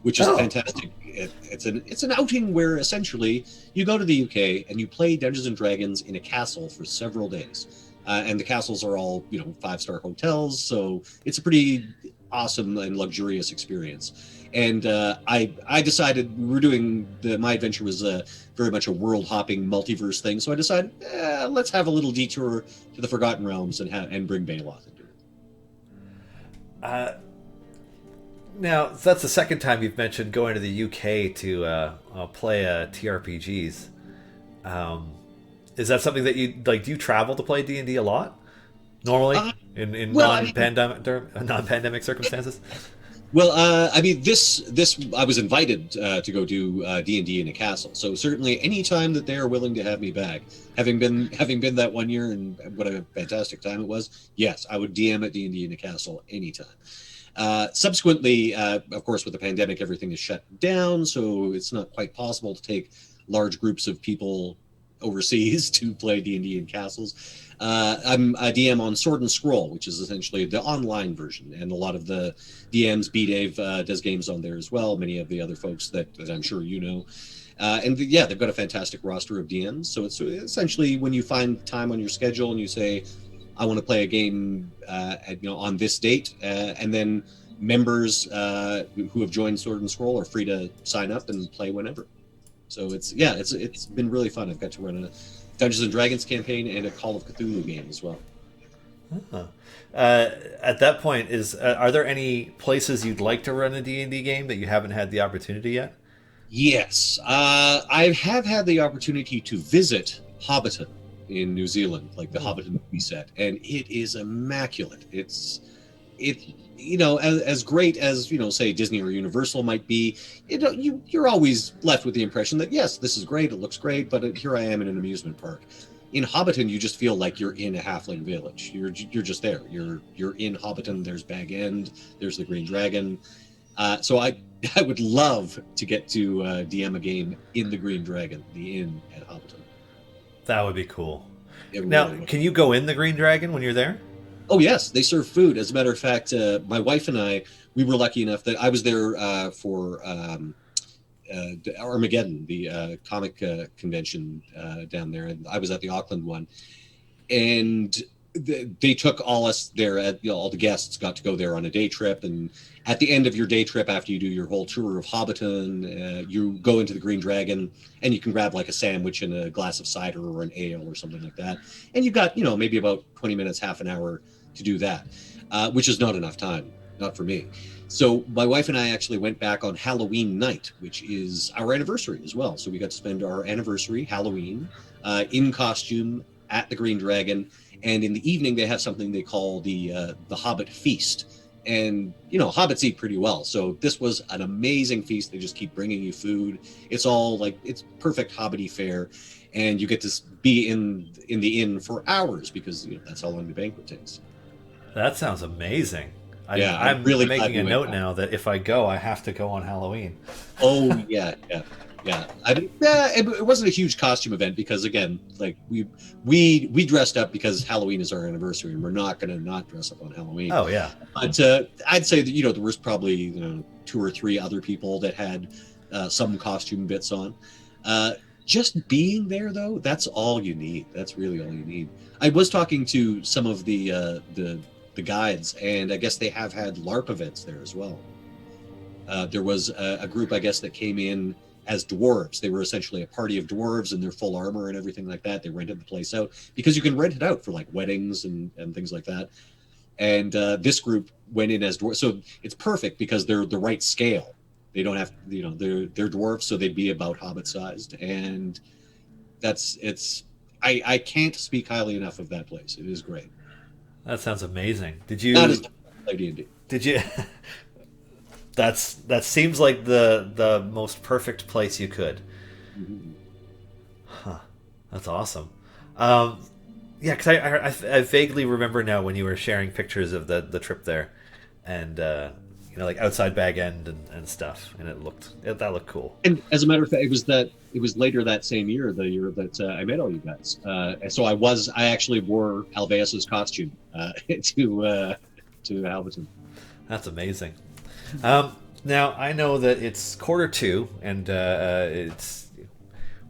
which is fantastic. It's an outing where essentially you go to the UK and you play Dungeons and Dragons in a castle for several days, and the castles are all 5-star hotels, so it's a pretty awesome and luxurious experience. And I decided my adventure was very much a world hopping multiverse thing, so I decided let's have a little detour to the Forgotten Realms and bring Baeloth into it. Now that's the second time you've mentioned going to the UK to play TRPGs. Is that something that you like? Do you travel to play D&D a lot normally in non-pandemic circumstances? Well, this I was invited to go do D&D in a castle. So certainly, any time that they are willing to have me back, having been that 1 year and what a fantastic time it was, yes, I would DM at D&D in a castle anytime. Subsequently, of course, with the pandemic, everything is shut down, so it's not quite possible to take large groups of people overseas to play D&D in castles. I'm a DM on Sword and Scroll, which is essentially the online version, and a lot of the DMs, B-Dave does games on there as well, many of the other folks that I'm sure you know. They've got a fantastic roster of DMs, so it's essentially when you find time on your schedule and you say, I want to play a game on this date, and then members who have joined Sword and Scroll are free to sign up and play whenever. So it's been really fun. I've got to run a Dungeons and Dragons campaign and a Call of Cthulhu game as well. At that point, are there any places you'd like to run a D&D game that you haven't had the opportunity yet? Yes, I have had the opportunity to visit Hobbiton in New Zealand, like the Hobbit movie set, and it is immaculate. It's as great as say Disney or Universal might be. You're always left with the impression that yes, this is great, it looks great, but here I am in an amusement park. In Hobbiton, you just feel like you're in a halfling village. You're just there. You're in Hobbiton. There's Bag End. There's the Green Dragon. So I would love to get to DM a game in the Green Dragon, the inn at Hobbiton. That would be cool. It Now, really would. can you go in the Green Dragon when you're there? Oh yes, they serve food. As a matter of fact, my wife and I, we were lucky enough that I was there for Armageddon, the comic convention down there, and I was at the Auckland one, and they took all us there. All the guests got to go there on a day trip, and at the end of your day trip, after you do your whole tour of Hobbiton, you go into the Green Dragon, and you can grab like a sandwich and a glass of cider or an ale or something like that, and you've got maybe about 20 minutes, half an hour to do that, which is not enough time, not for me. So my wife and I actually went back on Halloween night, which is our anniversary as well. So we got to spend our anniversary, Halloween, in costume at the Green Dragon. And in the evening, they have something they call the Hobbit Feast. And, hobbits eat pretty well. So this was an amazing feast. They just keep bringing you food. It's all it's perfect hobbity fare. And you get to be in the inn for hours because that's how long the banquet takes. That sounds amazing. I'm really making a note now that if I go, I have to go on Halloween. Oh yeah. I mean, it wasn't a huge costume event because again, we dressed up because Halloween is our anniversary, and we're not going to not dress up on Halloween. Oh yeah. But I'd say that there was probably 2 or 3 other people that had some costume bits on. Just being there though, that's all you need. That's really all you need. I was talking to some of the guides, and I guess they have had LARP events there as well. There was a group, I guess, that came in as dwarves. They were essentially a party of dwarves in their full armor and everything like that. They rented the place out because you can rent it out for weddings and things like that. And this group went in as dwarves. So it's perfect because they're the right scale. They don't have, they're dwarves, so they'd be about hobbit sized. And I can't speak highly enough of that place. It is great. That sounds amazing. Did you? Not as like D&D. Did you? That seems like the most perfect place you could. Mm-hmm. Huh. That's awesome. Yeah, because I vaguely remember now when you were sharing pictures of the trip there, and outside Bag End and stuff, and that looked cool. And as a matter of fact, it was later that same year, the year that I met all you guys. So I actually wore Alveus's costume to Hobbiton. That's amazing. Now I know that it's 1:45, and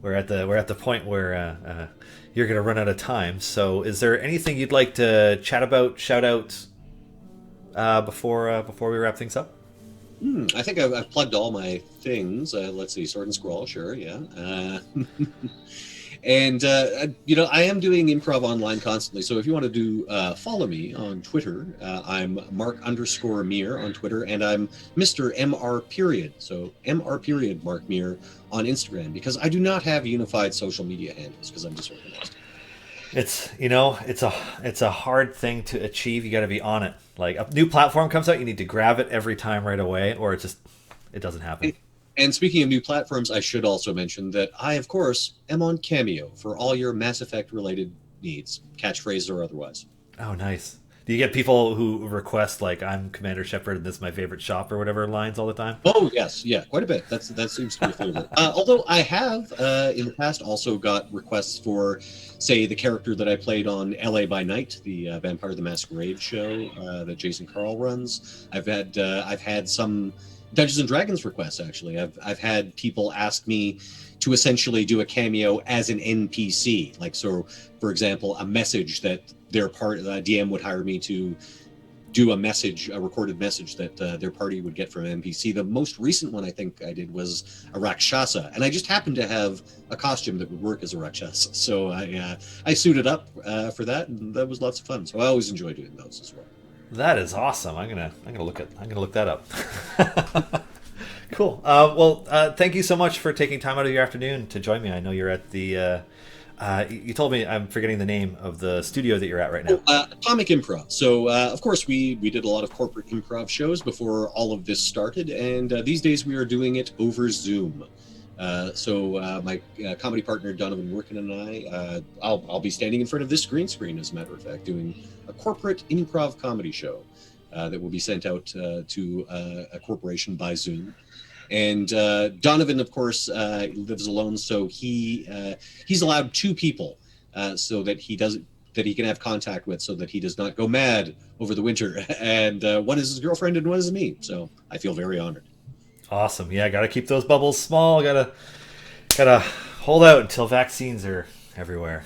we're at the point where you're going to run out of time. So, is there anything you'd like to chat about, shout out before we wrap things up? I think I've plugged all my things. Let's see, Sword and Scroll, sure, yeah. And I am doing improv online constantly. So if you want to do follow me on Twitter, I'm Mark_Meer on Twitter, and I'm Mr. MR. So MR. Mark Meer on Instagram, because I do not have unified social media handles because I'm disorganized. It's a hard thing to achieve. You got to be on it. Like a new platform comes out, you need to grab it every time right away, or it doesn't happen. And speaking of new platforms, I should also mention that I, of course, am on Cameo for all your Mass Effect related needs, catchphrases or otherwise. Oh, nice. Do you get people who request, I'm Commander Shepard and this is my favorite shop or whatever lines all the time? Oh, yes. Yeah, quite a bit. That seems to be a favorite. Although I have, in the past, also got requests for, say, the character that I played on LA by Night, the Vampire the Masquerade show that Jason Carl runs. I've had some Dungeons and Dragons requests, actually. I've had people ask me to essentially do a cameo as an NPC. So, for example, a message that their DM would hire me to do a recorded message that their party would get from an NPC. The most recent one I think I did was a Rakshasa, and I just happened to have a costume that would work as a Rakshasa. So I suited up for that, and that was lots of fun. So I always enjoy doing those as well. That is awesome. I'm gonna look that up. Cool. Well, thank you so much for taking time out of your afternoon to join me. I know you're at the. You told me, I'm forgetting the name of the studio that you're at right now. Atomic Improv. So, of course, we did a lot of corporate improv shows before all of this started, and these days we are doing it over Zoom. So my comedy partner Donovan Workin and I, I'll be standing in front of this green screen, as a matter of fact, doing a corporate improv comedy show. that will be sent out to a corporation by Zoom. And Donovan, of course, lives alone, so he's allowed 2 people so that he can have contact with, so that he does not go mad over the winter. And one is his girlfriend, and one is me. So I feel very honored. Awesome. Yeah, got to keep those bubbles small. Gotta hold out until vaccines are everywhere.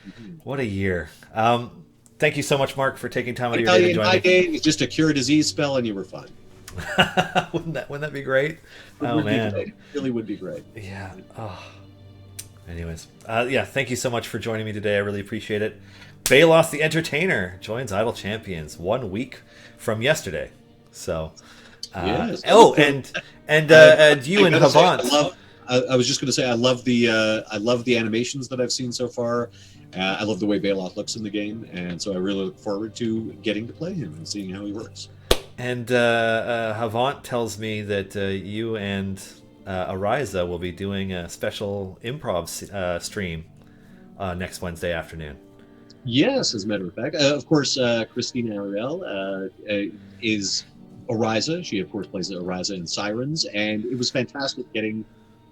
Mm-hmm. What a year. Thank you so much, Mark, for taking time out of your day to join me. Day is just a cure a disease spell, and you were fine. wouldn't that be great? Oh man, it really would be great. Yeah. Oh. Anyways, yeah. Thank you so much for joining me today. I really appreciate it. Baeloth the Entertainer joins Idle Champions 1 week from yesterday. So, yes. Oh, and you and Havant. I was just going to say I love the animations that I've seen so far. I love the way Baeloth looks in the game, and so I really look forward to getting to play him and seeing how he works. And Havant tells me that you and Ariza will be doing a special improv stream next Wednesday afternoon. Yes, as a matter of fact. Of course, Christina Ariel is Ariza. She, of course, plays Ariza in Sirens, and it was fantastic getting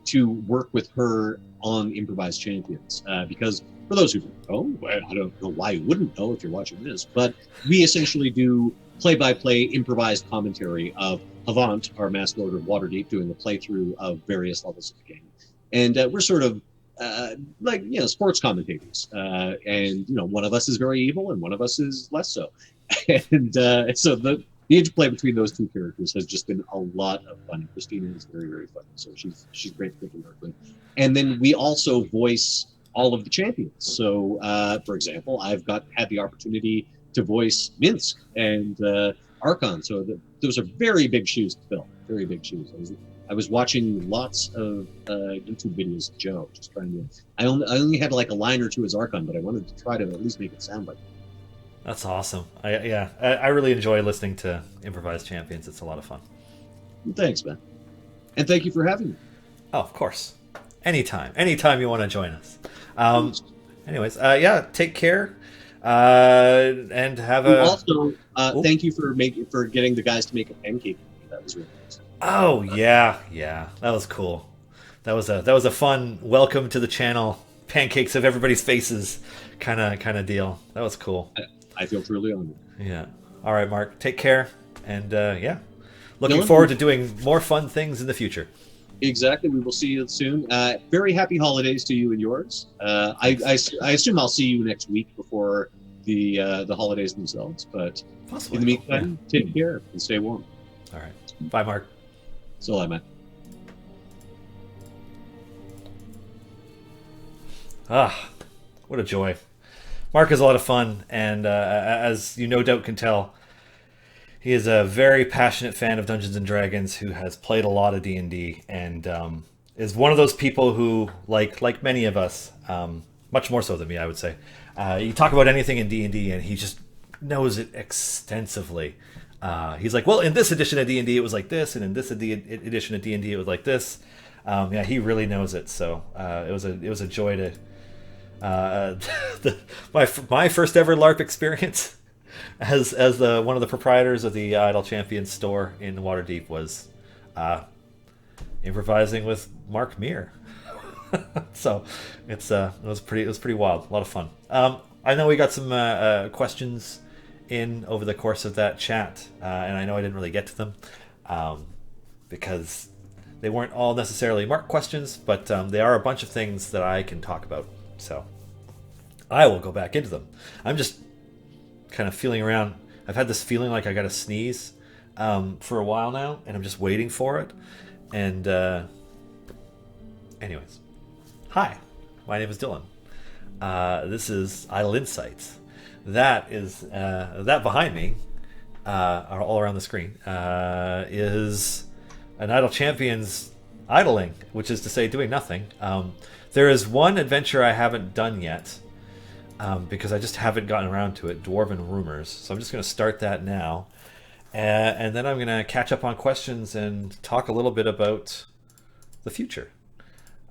to work with her on Improvised Champions, because for those who don't know, well, I don't know why you wouldn't know if you're watching this, but we essentially do play-by-play improvised commentary of Havant, our Master Lord of Waterdeep, doing a playthrough of various levels of the game. And we're sort of like, sports commentators. And, one of us is very evil and one of us is less so. And so the interplay between those 2 characters has just been a lot of fun. Christina is very, very funny. So she's great to work with. And then we also voice all of the champions. So, for example, I've had the opportunity to voice Minsk and Archon. So those are very big shoes to fill. Very big shoes. I was watching lots of YouTube videos of Joe, just trying to. I only had like a line or 2 as Archon, but I wanted to try to at least make it sound like. That's awesome. I really enjoy listening to Improvised Champions. It's a lot of fun. Thanks, man. And thank you for having me. Oh, of course. Anytime you want to join us. Anyways, take care. And have a. Also, thank you for getting the guys to make a pancake. That was really nice. Oh yeah, that was cool. That was a fun welcome to the channel, pancakes of everybody's faces, kind of deal. That was cool. I feel truly honored. Yeah. All right, Mark. Take care, and looking forward to doing more fun things in the future. Exactly. We will see you soon. Very happy holidays to you and yours. I assume I'll see you next week before the holidays themselves. But possibly. In the meantime, take care and stay warm. All right. Bye, Mark. So long, man. What a joy. Mark is a lot of fun, and as you no doubt can tell, he is a very passionate fan of Dungeons & Dragons who has played a lot of D&D, and is one of those people who, like many of us, much more so than me, I would say, you talk about anything in D&D, and he just knows it extensively. He's like, well, in this edition of D&D it was like this, and in this edition of D&D it was like this. He really knows it, so it was a joy to... my first ever LARP experience as one of the proprietors of the Idle Champions store in Waterdeep was improvising with Mark Meer. So it was pretty wild, a lot of fun. I know we got some questions in over the course of that chat, and I know I didn't really get to them because they weren't all necessarily Mark questions, but they are a bunch of things that I can talk about. So I will go back into them. I'm just kind of feeling around. I've had this feeling like I got to sneeze for a while now, and I'm just waiting for it. And anyways, hi, my name is Dylan. This is Idle Insights. That is that behind me, all around the screen, is an Idle Champions idling, which is to say doing nothing. There is one adventure I haven't done yet, because I just haven't gotten around to it, Dwarven Rumors. So I'm just going to start that now. And then I'm going to catch up on questions and talk a little bit about the future.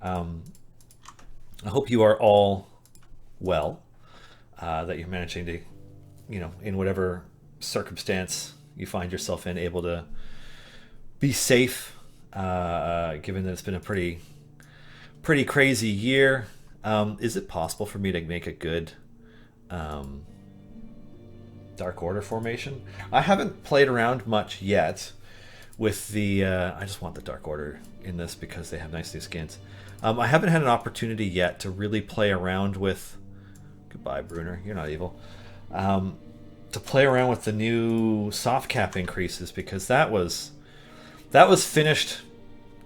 I hope you are all well, that you're managing to, in whatever circumstance you find yourself in, able to be safe, given that it's been a pretty crazy year. Is it possible for me to make a good Dark Order formation? I haven't played around much yet with the... I just want the Dark Order in this because they have nice new skins. I haven't had an opportunity yet to really play around with... Goodbye, Bruner. You're not evil. To play around with the new soft cap increases, because that was finished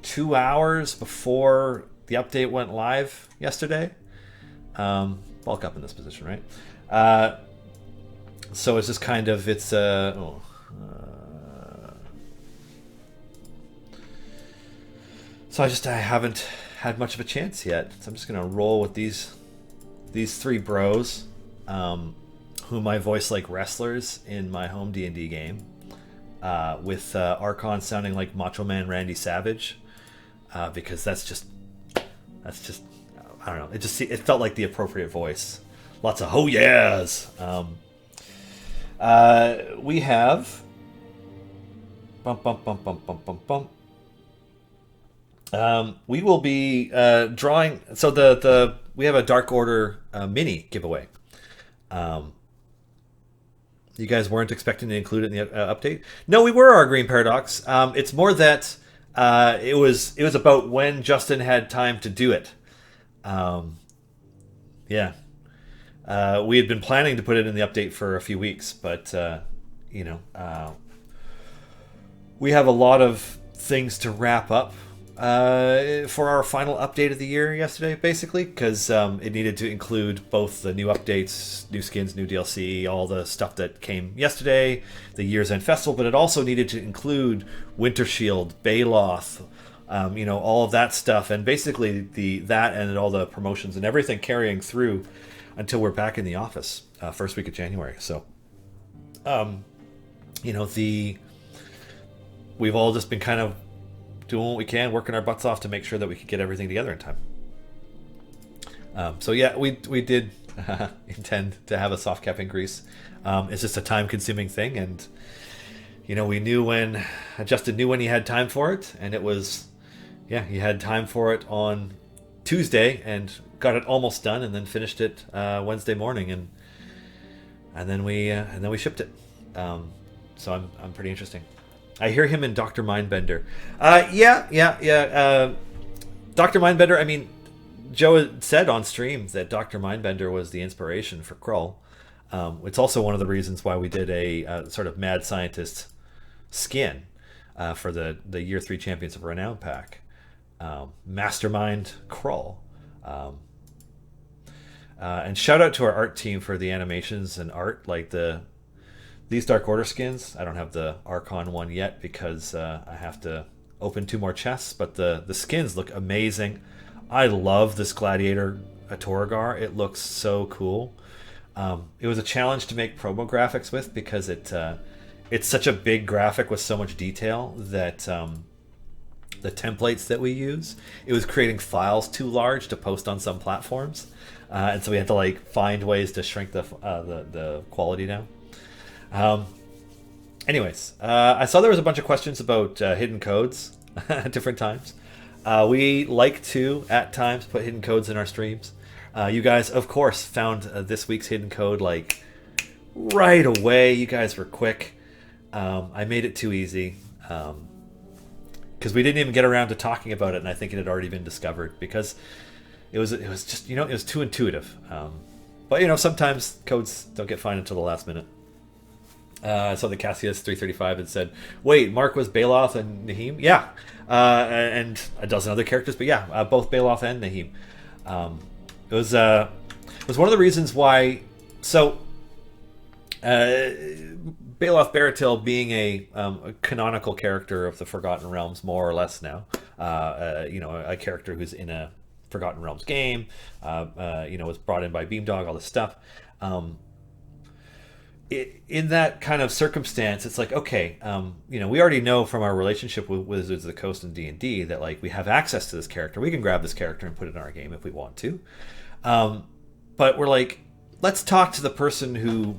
2 hours before the update went live yesterday. Bulk up in this position, right? So it's just kind of, so I haven't had much of a chance yet. So I'm just gonna roll with these three bros, whom I voice like wrestlers in my home D&D game, with Archon sounding like Macho Man Randy Savage, because that's just I don't know. It felt like the appropriate voice. Lots of "oh yeahs." We have we will be drawing. So we have a Dark Order mini giveaway. You guys weren't expecting to include it in the update? No, we were, our Green Paradox. It's more that it was about when Justin had time to do it. Yeah. We had been planning to put it in the update for a few weeks, but we have a lot of things to wrap up for our final update of the year yesterday, basically, because it needed to include both the new updates, new skins, new DLC, all the stuff that came yesterday, the Year's End Festival, but it also needed to include Winter Shield, Baeloth, all of that stuff, and basically that and all the promotions and everything carrying through until we're back in the office, first week of January. So, we've all just been kind of doing what we can, working our butts off to make sure that we could get everything together in time. So yeah, we did intend to have a soft cap increase. It's just a time-consuming thing, and we knew Justin knew when he had time for it, and it was, he had time for it on Tuesday and got it almost done, and then finished it Wednesday morning, and then we shipped it. So I'm pretty interesting. I hear him in Dr. Mindbender. Dr. Mindbender, I mean, Joe had said on stream that Dr. Mindbender was the inspiration for Krull. It's also one of the reasons why we did a sort of mad scientist skin for the Year 3 Champions of Renown pack. Mastermind Krull. And shout out to our art team for the animations and art, like these Dark Order skins. I don't have the Archon one yet because I have to open 2 more chests, but the skins look amazing. I love this Gladiator Torgar. It looks so cool. It was a challenge to make promo graphics with because it's such a big graphic with so much detail that the templates that we use, it was creating files too large to post on some platforms, and so we had to find ways to shrink the quality down. Anyways, I saw there was a bunch of questions about hidden codes at different times. We like to, at times, put hidden codes in our streams. You guys, of course, found this week's hidden code right away. You guys were quick. I made it too easy because we didn't even get around to talking about it, and I think it had already been discovered because it was just it was too intuitive. But sometimes codes don't get found until the last minute. I saw the Cassius 335 had said, wait, Mark was Baeloth and Naheem? Yeah. And a dozen other characters, but yeah, both Baeloth and Naheem. It was one of the reasons why... So, Baeloth Barrityl being a canonical character of the Forgotten Realms, more or less now. A character who's in a Forgotten Realms game, was brought in by Beamdog, all this stuff. In that kind of circumstance, it's okay, we already know from our relationship with Wizards of the Coast and D&D that we have access to this character. We can grab this character and put it in our game if we want to. But we're let's talk to the person who,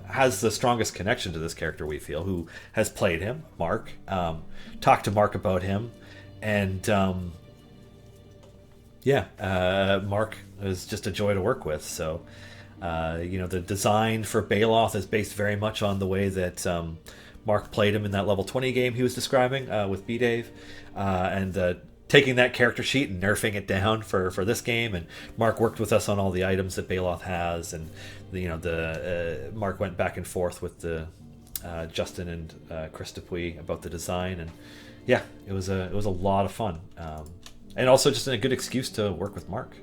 has the strongest connection to this character, we feel, who has played him, Mark. Talked to Mark about him, and Mark is just a joy to work with. So, the design for Baeloth is based very much on the way that Mark played him in that level 20 game he was describing with B-Dave, and taking that character sheet and nerfing it down for this game. And Mark worked with us on all the items that Baeloth has, and Mark went back and forth with the Justin and Chris Dupuis about the design, and yeah, it was a lot of fun, and also just a good excuse to work with Mark.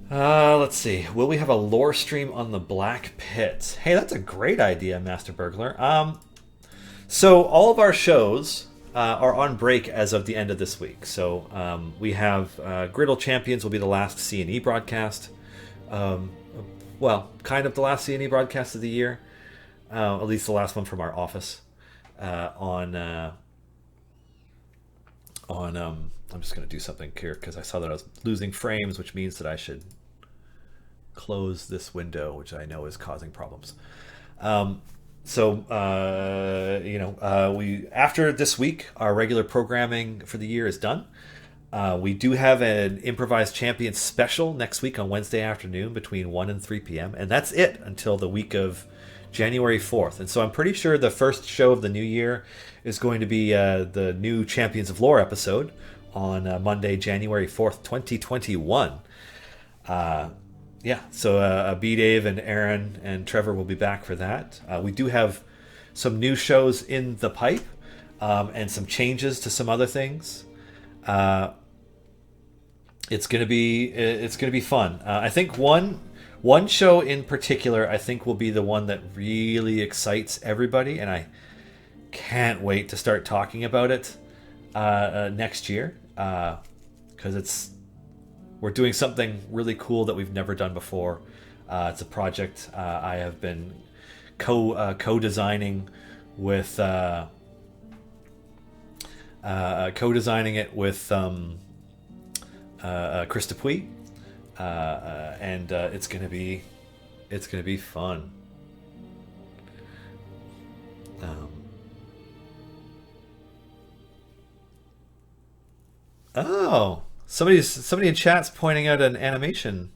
Let's see. Will we have a lore stream on the Black Pit? Hey, that's a great idea, Master Burglar. So all of our shows are on break as of the end of this week. So we have Griddle Champions will be the last C&E broadcast. Kind of the last C&E broadcast of the year. At least the last one from our office. I'm just going to do something here because I saw that I was losing frames, which means that I should close this window, which I know is causing problems. We after this week, our regular programming for the year is done. We do have an Improvised Champions special next week on Wednesday afternoon between 1 and 3 p.m. And that's it until the week of January 4th. And so I'm pretty sure the first show of the new year is going to be the new Champions of Lore episode on Monday, January 4th, 2021. So B-Dave and Aaron and Trevor will be back for that. We do have some new shows in the pipe, and some changes to some other things. It's gonna be fun. I think one show in particular I think will be the one that really excites everybody, and I can't wait to start talking about it next year, because we're doing something really cool that we've never done before. It's a project I have been co-designing with Chris Dupuis, and it's gonna be fun. Somebody in chat's pointing out an animation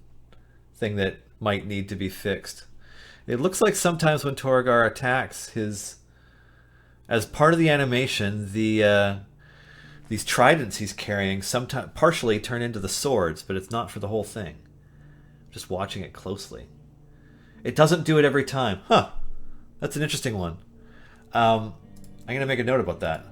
thing that might need to be fixed. It looks like sometimes when Torgar attacks, as part of the animation, these tridents he's carrying sometimes partially turn into the swords, but it's not for the whole thing. I'm just watching it closely. It doesn't do it every time. Huh. That's an interesting one. I'm going to make a note about that.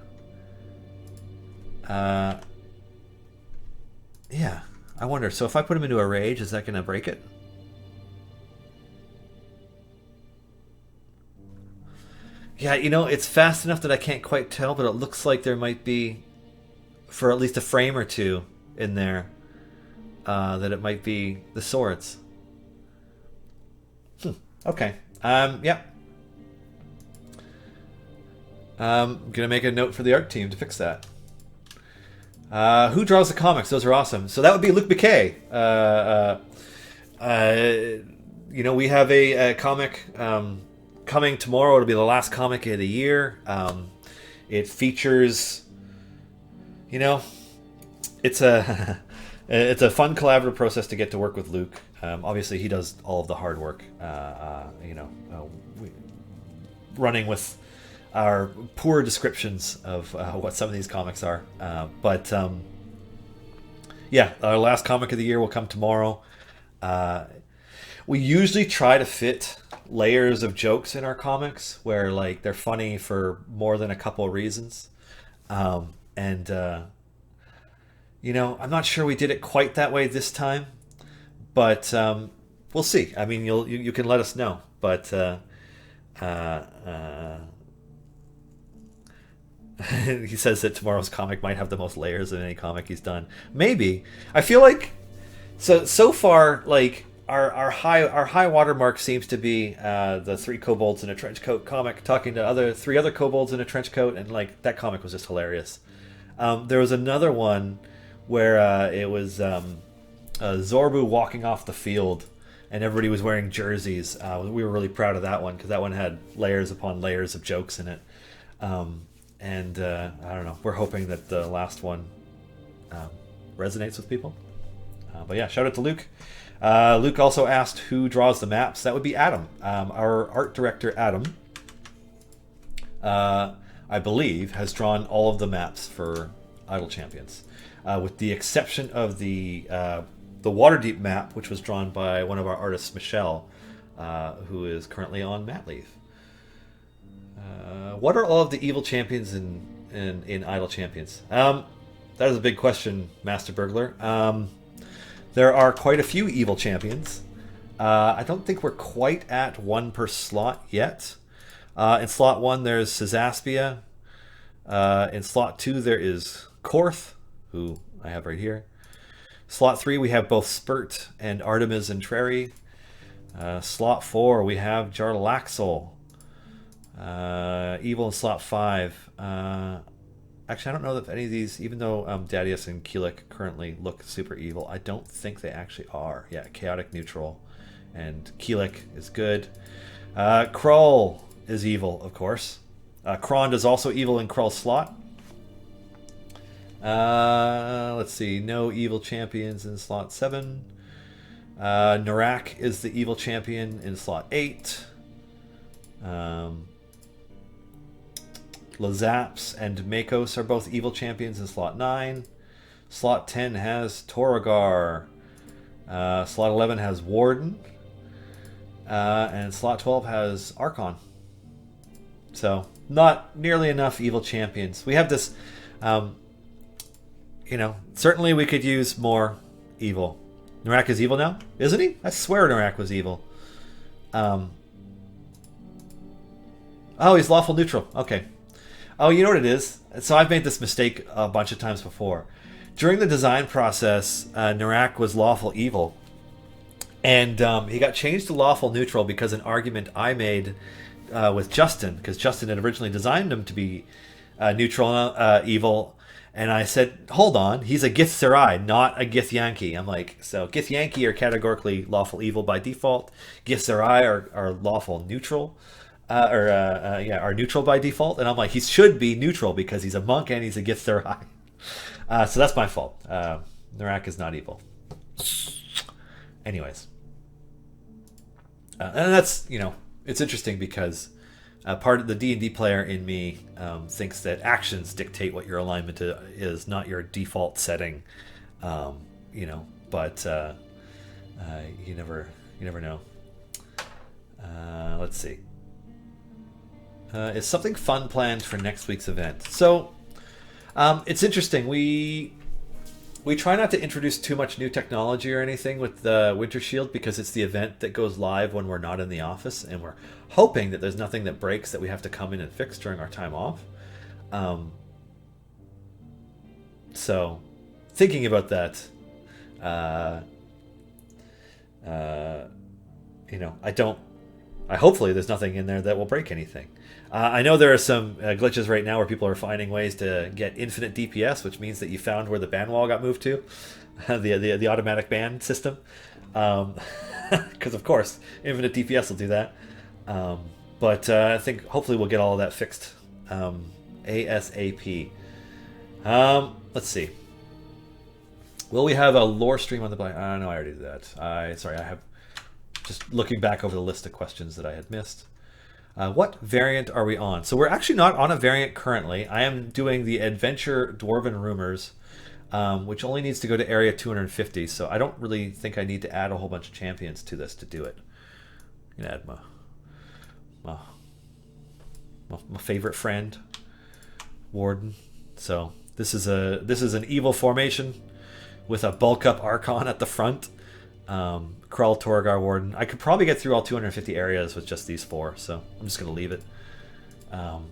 Yeah, I wonder. So if I put him into a rage, is that going to break it? Yeah, it's fast enough that I can't quite tell, but it looks like there might be, for at least a frame or two in there, that it might be the swords. Okay. Yeah. I'm going to make a note for the art team to fix that. Who draws the comics? Those are awesome. So that would be Luc Biquet. We have a comic coming tomorrow. It'll be the last comic of the year. It features, it's a it's a fun collaborative process to get to work with Luc. Obviously, he does all of the hard work. Running with our poor descriptions of what some of these comics are. But our last comic of the year will come tomorrow. We usually try to fit layers of jokes in our comics where they're funny for more than a couple of reasons. I'm not sure we did it quite that way this time, but we'll see. I mean, you can let us know, but he says that tomorrow's comic might have the most layers of any comic he's done. Maybe. I feel like so far, our high watermark seems to be the 3 kobolds in a trench coat comic talking to 3 other kobolds in a trench coat, and that comic was just hilarious. There was another one where it was Zorbu walking off the field, and everybody was wearing jerseys. We were really proud of that one because that one had layers upon layers of jokes in it. And I don't know. We're hoping that the last one resonates with people. But yeah, shout out to Luke. Luke also asked who draws the maps. That would be Adam. Our art director, Adam, I believe, has drawn all of the maps for Idle Champions, with the exception of the Waterdeep map, which was drawn by one of our artists, Michelle, who is currently on mat leave. What are all of the evil champions in Idle Champions? That is a big question, Master Burglar. There are quite a few evil champions. I don't think we're quite at one per slot yet. In slot 1, there's Casaspia. In slot 2, there is Korth, who I have right here. Slot 3, we have both Spurt and Artemis and Treri. Slot 4, we have Jarlaxle. Evil in slot 5. Actually, I don't know if any of these, even though Dadius and Keelik currently look super evil, I don't think they actually are. Yeah, chaotic neutral. And Keelik is good. Krull is evil, of course. Krond is also evil in Krull's slot. Let's see. No evil champions in slot 7. Narak is the evil champion in slot 8. Lazaps and Makos are both evil champions in slot 9. Slot 10 has Toragar. Slot 11 has Warden. And slot 12 has Archon. So, not nearly enough evil champions. We have this, certainly we could use more evil. Narak is evil now? Isn't he? I swear Narak was evil. Oh, he's lawful neutral. Okay. Oh, you know what it is? So I've made this mistake a bunch of times before. During the design process, Narak was lawful evil. And he got changed to lawful neutral because an argument I made with Justin, because Justin had originally designed him to be neutral evil. And I said, hold on, he's a Gith Sarai, not a Gith Yankee. I'm like, so Gith Yankee are categorically lawful evil by default. Gith Sarai are lawful neutral. Are neutral by default, and I'm like, he should be neutral because he's a monk and he's a Gith Sarai. So that's my fault. Narak is not evil. Anyways, and that's it's interesting because part of the D&D player in me thinks that actions dictate what your alignment is, not your default setting. But you never know. Let's see. Is something fun planned for next week's event? So, it's interesting. We try not to introduce too much new technology or anything with the Winter Shield because it's the event that goes live when we're not in the office, and we're hoping that there's nothing that breaks that we have to come in and fix during our time off. So, thinking about that, hopefully there's nothing in there that will break anything. I know there are some glitches right now where people are finding ways to get infinite DPS, which means that you found where the ban wall got moved to, the automatic ban system. Because of course, infinite DPS will do that. But I think hopefully we'll get all of that fixed ASAP. Let's see. Will we have a lore stream on the blind? No, I already did that. I have just looking back over the list of questions that I had missed. What variant are we on? So we're actually not on a variant currently. I am doing the Adventure Dwarven Rumors, which only needs to go to area 250. So I don't really think I need to add a whole bunch of champions to this to do it. I'm gonna add my favorite friend, Warden. So this is an evil formation with a bulk up Archon at the front. Krull, Toragar, Warden. I could probably get through all 250 areas with just these 4, so I'm just going to leave it. Oh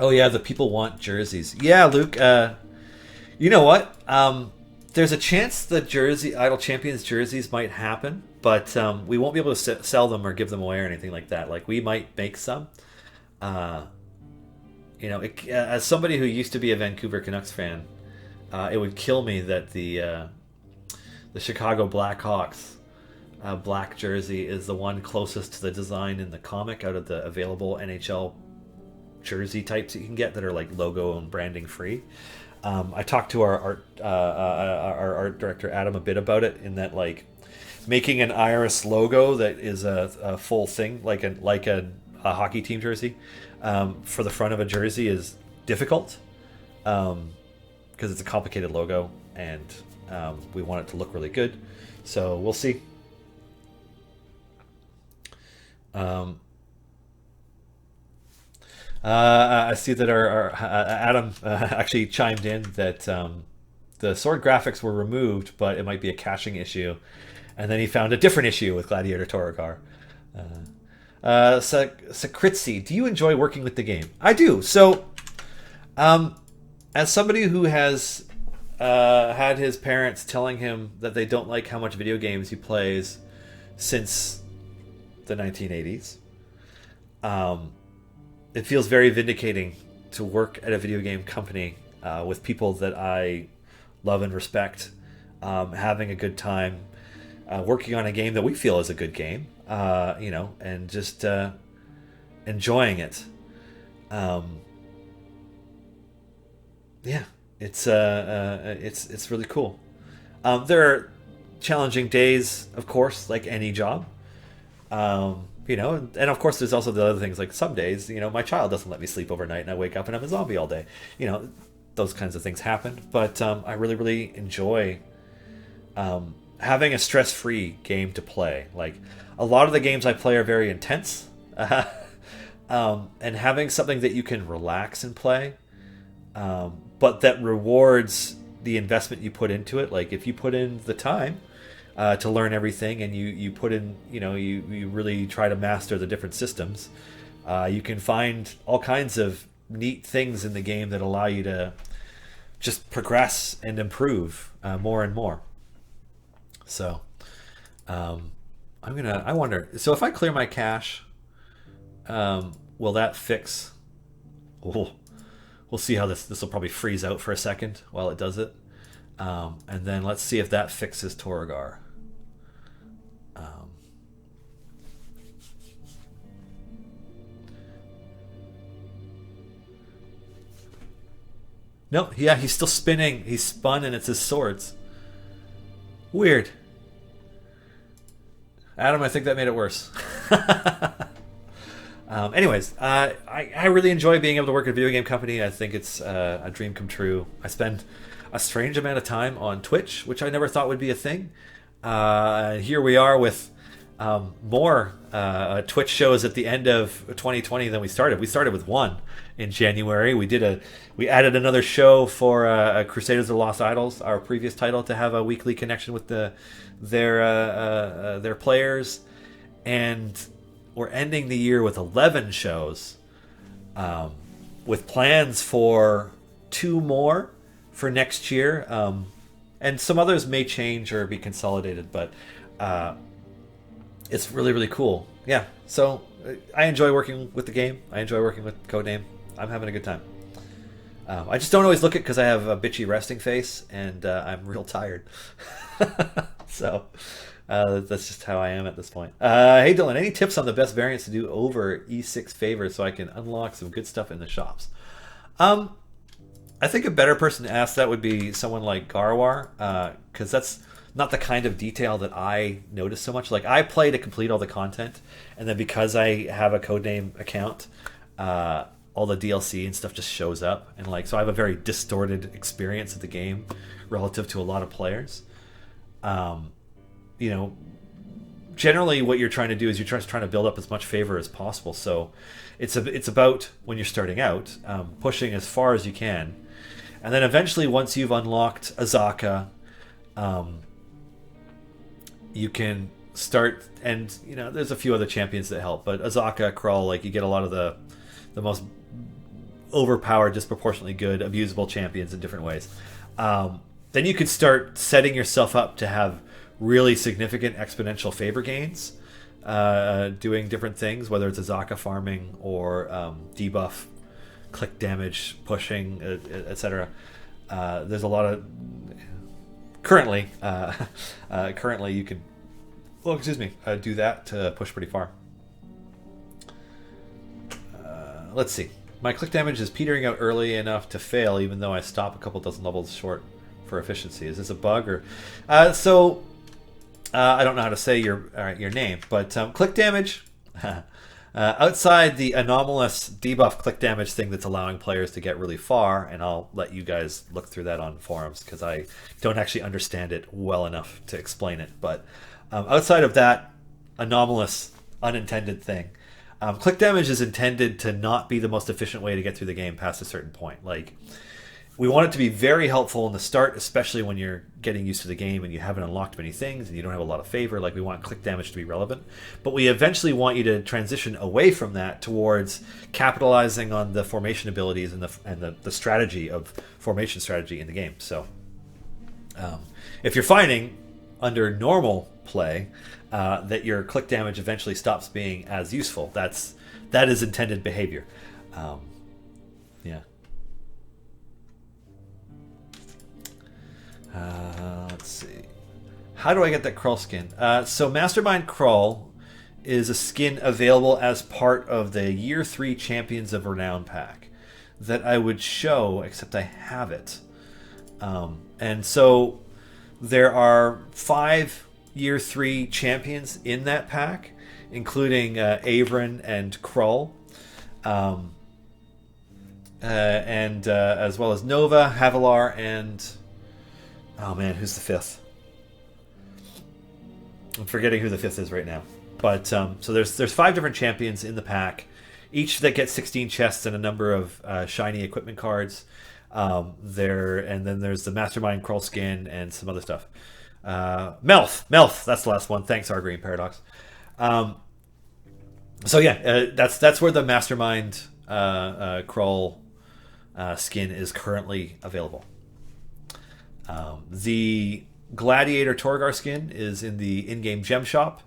yeah, the people want jerseys. Yeah, Luke, you know what? There's a chance the Idle Champions jerseys might happen, but we won't be able to sell them or give them away or anything like that. Like, we might make some. As somebody who used to be a Vancouver Canucks fan, it would kill me that the the Chicago Blackhawks black jersey is the one closest to the design in the comic out of the available NHL jersey types that you can get that are like logo and branding free. I talked to our art director Adam a bit about it, in that like making an iris logo that is a full thing, like a hockey team jersey, for the front of a jersey is difficult, because it's a complicated logo, and we want it to look really good. So we'll see. I see that our Adam actually chimed in that the sword graphics were removed, but it might be a caching issue. And then he found a different issue with Gladiator Toragar. Sakritsi, do you enjoy working with the game? I do. So, as somebody who has had his parents telling him that they don't like how much video games he plays since the 1980s, it feels very vindicating to work at a video game company with people that I love and respect, having a good time, working on a game that we feel is a good game, and just enjoying it. It's really cool. There are challenging days, of course, like any job. And of course there's also the other things, like some days, my child doesn't let me sleep overnight and I wake up and I'm a zombie all day. Those kinds of things happen. But I really, really enjoy having a stress-free game to play. Like, a lot of the games I play are very intense. And having something that you can relax and play, but that rewards the investment you put into it. Like, if you put in the time to learn everything, and you put in, you really try to master the different systems, you can find all kinds of neat things in the game that allow you to just progress and improve more and more. So I wonder, so if I clear my cache, will that fix? We'll see how this will probably freeze out for a second while it does it. And then let's see if that fixes Toragar. Nope, yeah, he's still spinning. He's spun and it's his swords. Weird. Adam, I think that made it worse. Anyways, I really enjoy being able to work at a video game company. I think it's a dream come true. I spend a strange amount of time on Twitch, which I never thought would be a thing. Here we are with more Twitch shows at the end of 2020 than we started. We started with one in January. We added another show for Crusaders of the Lost Idols, our previous title, to have a weekly connection with their players, and we're ending the year with 11 shows, with plans for 2 more for next year, and some others may change or be consolidated, but it's really, really cool. Yeah, so I enjoy working with the game. I enjoy working with Codename. I'm having a good time. I just don't always look it because I have a bitchy resting face, and I'm real tired. So that's just how I am at this point. Hey Dylan, any tips on the best variants to do over E6 favors so I can unlock some good stuff in the shops? I think a better person to ask that would be someone like Garwar, because that's not the kind of detail that I notice so much. Like, I play to complete all the content, and then because I have a Codename account, all the DLC and stuff just shows up, and like, so I have a very distorted experience of the game relative to a lot of players. Generally what you're trying to do is you're trying to build up as much favor as possible. So it's about, when you're starting out, pushing as far as you can, and then eventually, once you've unlocked Azaka, you can start, and there's a few other champions that help, but Azaka, Krull, like, you get a lot of the most overpowered, disproportionately good, abusable champions in different ways. Then you could start setting yourself up to have really significant exponential favor gains, doing different things, whether it's Azaka farming or debuff, click damage, pushing, etc. There's a lot of currently you can, do that to push pretty far. Let's see. My click damage is petering out early enough to fail, even though I stop a couple dozen levels short for efficiency. Is this a bug or? I don't know how to say your name, but click damage. Outside the anomalous debuff click damage thing that's allowing players to get really far, and I'll let you guys look through that on forums because I don't actually understand it well enough to explain it. But outside of that anomalous, unintended thing, click damage is intended to not be the most efficient way to get through the game past a certain point. Like, we want it to be very helpful in the start, especially when you're getting used to the game and you haven't unlocked many things and you don't have a lot of favor. Like, we want click damage to be relevant. But we eventually want you to transition away from that towards capitalizing on the formation abilities and the strategy of formation strategy in the game. So if you're finding under normal play that your click damage eventually stops being as useful, that is intended behavior. Yeah. Let's see. How do I get that Krull skin? So Mastermind Krull is a skin available as part of the Year 3 Champions of Renown pack that I would show, except I have it. And so there are 5 Year 3 champions in that pack, including Avrin and Krull. And as well as Nova, Havilar, and... oh man, who's the 5th? I'm forgetting who the 5th is right now. But so there's 5 different champions in the pack, each that get 16 chests and a number of shiny equipment cards. And then there's the Mastermind Krull skin and some other stuff. Melf, that's the last one. Thanks, Our Green Paradox. So yeah, that's where the Mastermind Krull skin is currently available. The Gladiator Torgar skin is in the in-game gem shop,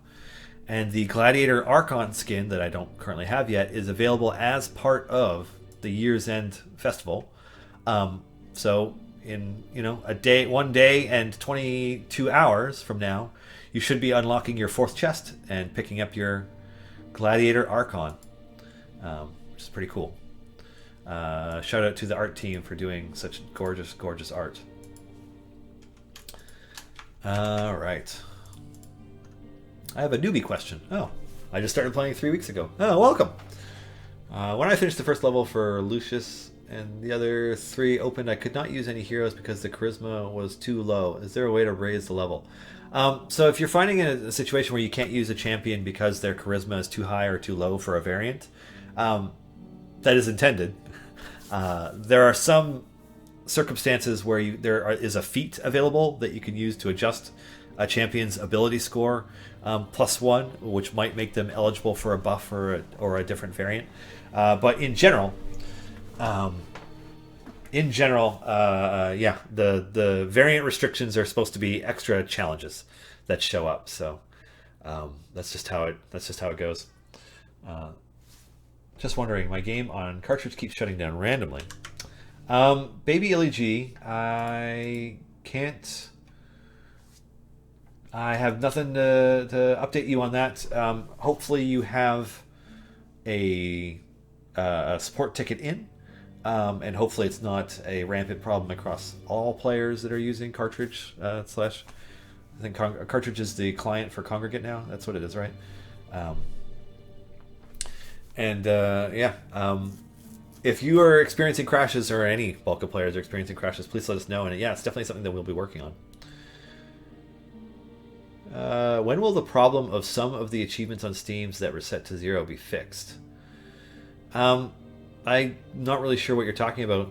and the Gladiator Archon skin that I don't currently have yet is available as part of the Year's End Festival. So in one day and 22 hours from now, you should be unlocking your 4th chest and picking up your Gladiator Archon, which is pretty cool. Shout out to the art team for doing such gorgeous art. All right. I have a newbie question. Oh, I just started playing 3 weeks ago. Oh, welcome. When I finished the first level for Lucius and the other 3 opened, I could not use any heroes because the charisma was too low. Is there a way to raise the level? So if you're finding a situation where you can't use a champion because their charisma is too high or too low for a variant, that is intended. There are some circumstances where there is a feat available that you can use to adjust a champion's ability score +1, which might make them eligible for a buff or a different variant. But in general, the variant restrictions are supposed to be extra challenges that show up. So that's just how it goes. Just wondering, my game on cartridge keeps shutting down randomly. Baby Illy G, I have nothing to update you on that. Hopefully you have a support ticket in, and hopefully it's not a rampant problem across all players that are using cartridge / I think cartridge is the client for Congregate now. That's what it is, right? If you are experiencing crashes, or any bulk of players are experiencing crashes, please let us know. And yeah, it's definitely something that we'll be working on. When will the problem of some of the achievements on Steam that were set to 0 be fixed? I'm not really sure what you're talking about,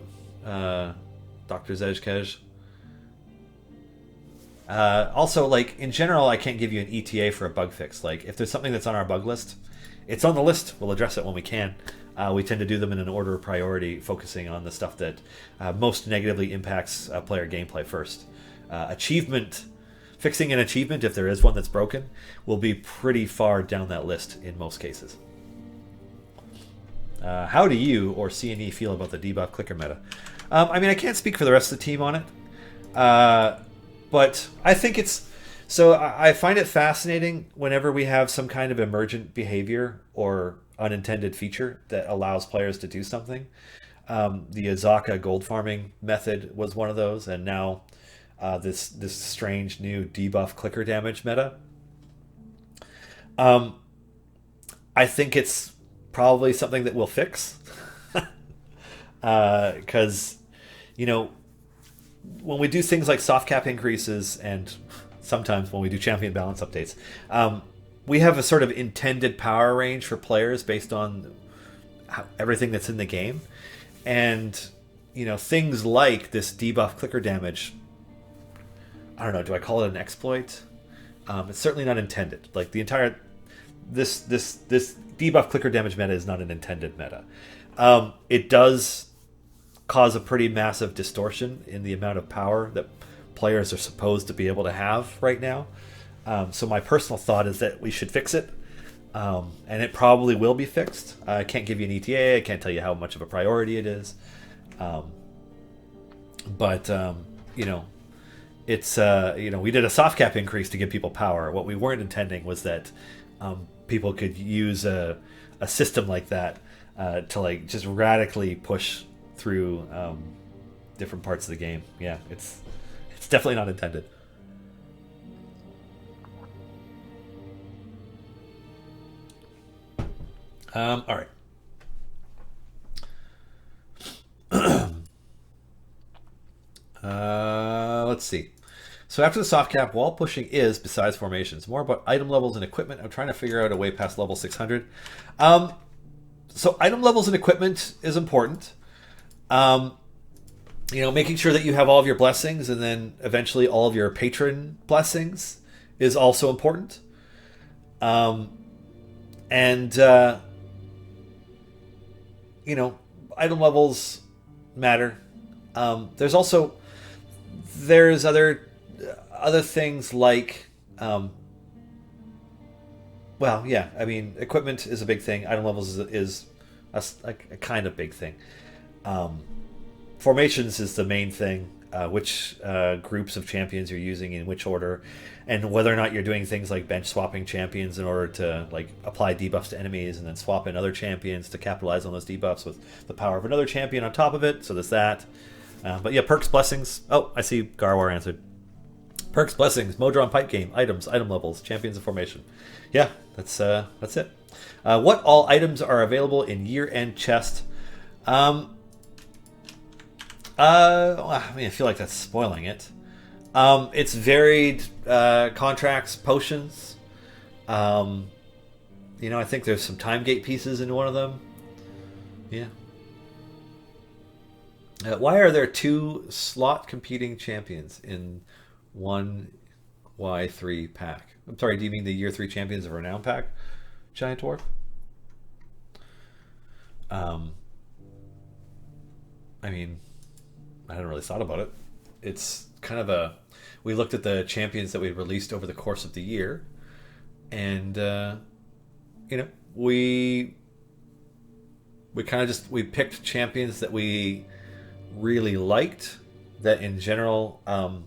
Dr. Zezkej. Also, like, in general, I can't give you an ETA for a bug fix. Like, if there's something that's on our bug list, it's on the list. We'll address it when we can. We tend to do them in an order of priority, focusing on the stuff that most negatively impacts player gameplay first. Fixing an achievement, if there is one that's broken, will be pretty far down that list in most cases. How do you or C&E feel about the debuff clicker meta? I mean, I can't speak for the rest of the team on it. but I think it's so I find it fascinating whenever we have some kind of emergent behavior or unintended feature that allows players to do something. The Azaka gold farming method was one of those, and now this strange new debuff clicker damage meta. I think it's probably something that we'll fix because when we do things like soft cap increases and sometimes when we do champion balance updates, we have a sort of intended power range for players based on everything that's in the game. And, things like this debuff clicker damage, I don't know, do I call it an exploit? It's certainly not intended. Like the entire, this debuff clicker damage meta is not an intended meta. It does cause a pretty massive distortion in the amount of power that players are supposed to be able to have right now. So my personal thought is that we should fix it. And it probably will be fixed. I can't give you an ETA. I can't tell you how much of a priority it is. But it's, we did a soft cap increase to give people power. What we weren't intending was that people could use a system like that to like just radically push through different parts of the game. Yeah, it's definitely not intended. All right. Let's see. So after the soft cap, wall pushing is, besides formations, more about item levels and equipment. I'm trying to figure out a way past level 600. So item levels and equipment is important. Making sure that you have all of your blessings and then eventually all of your patron blessings is also important. Item levels matter. There's other things like, equipment is a big thing. Item levels is a kind of big thing. Formations is the main thing. Which groups of champions you're using in which order, and whether or not you're doing things like bench swapping champions in order to like apply debuffs to enemies and then swap in other champions to capitalize on those debuffs with the power of another champion on top of it. So there's that. But yeah, perks, blessings. Oh, I see Garwar answered. Perks, blessings, Modron pipe game, items, item levels, champions of formation. Yeah, that's it. What all items are available in year-end chest? I feel like that's spoiling it. It's varied contracts, potions. I think there's some time gate pieces in one of them. Yeah. Why are there 2 slot competing champions in one Y3 pack? I'm sorry, do you mean the year 3 champions of Renown pack, Giant Dwarf? I hadn't really thought about it. It's kind of we looked at the champions that we released over the course of the year, and we picked champions that we really liked, that in general, how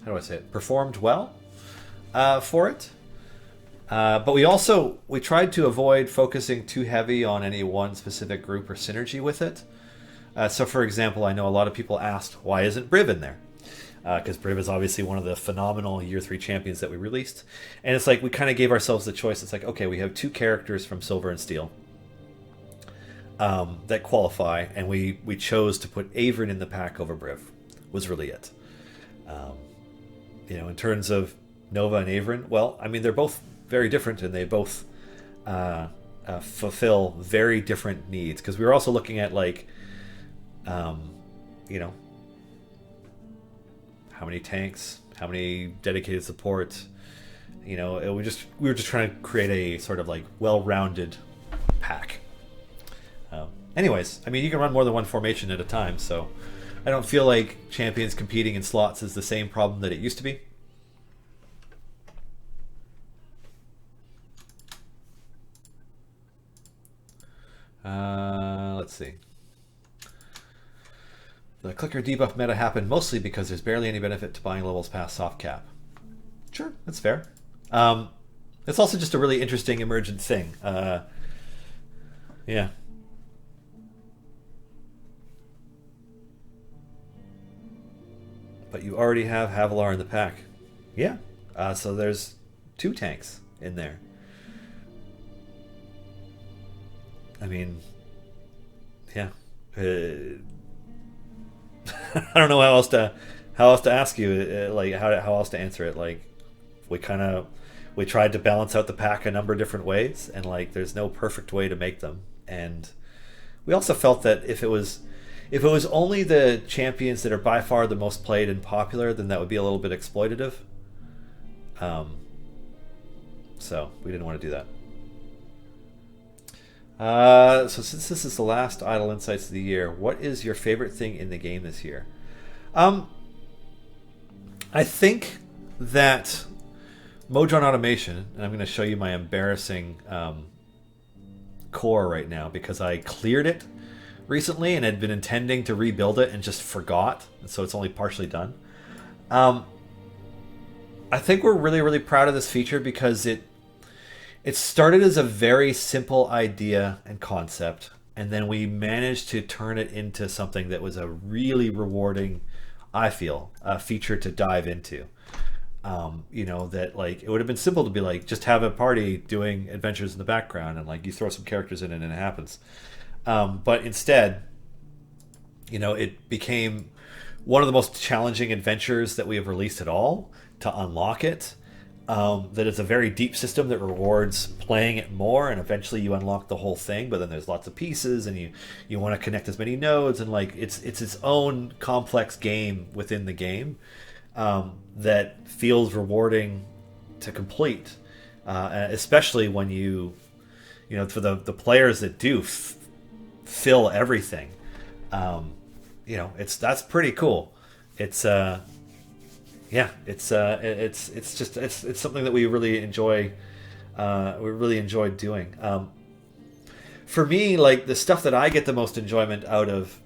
do I say it, performed well for it. But we tried to avoid focusing too heavy on any one specific group or synergy with it. So, for example, I know a lot of people asked, why isn't Briv in there? Because Briv is obviously one of the phenomenal Year 3 champions that we released. And it's like, we kind of gave ourselves the choice. It's like, okay, we have 2 characters from Silver and Steel that qualify, and we chose to put Averin in the pack over Briv, was really it. In terms of Nova and Averin, well, they're both very different, and they both fulfill very different needs. Because we were also looking at, like, how many tanks, how many dedicated support, we were just trying to create a sort of like well-rounded pack. Anyways, you can run more than one formation at a time, so I don't feel like champions competing in slots is the same problem that it used to be. Let's see. The clicker debuff meta happened mostly because there's barely any benefit to buying levels past soft cap. Sure, that's fair. It's also just a really interesting emergent thing. Yeah. But you already have Havilar in the pack. Yeah. So there's 2 tanks in there. I mean, yeah. I don't know how else to ask you, like how else to answer it. Like, we tried to balance out the pack a number of different ways, and like there's no perfect way to make them. And we also felt that if it was only the champions that are by far the most played and popular, then that would be a little bit exploitative. So we didn't want to do that. So since this is the last Idle Insights of the year, what is your favorite thing in the game this year? I think that Modron Automation, and I'm going to show you my embarrassing core right now because I cleared it recently and had been intending to rebuild it and just forgot, and so it's only partially done. I think we're really, really proud of this feature because it started as a very simple idea and concept, and then we managed to turn it into something that was a really rewarding, I feel, feature to dive into. That like it would have been simple to be like just have a party doing adventures in the background and like you throw some characters in it and it happens. But instead, it became one of the most challenging adventures that we have released at all to unlock it. That it's a very deep system that rewards playing it more, and eventually you unlock the whole thing, but then there's lots of pieces and you want to connect as many nodes, and like it's its own complex game within the game that feels rewarding to complete, especially when for the players that do fill everything. That's pretty cool. It's something that we really enjoy. We really enjoyed doing. For me, like the stuff that I get the most enjoyment out of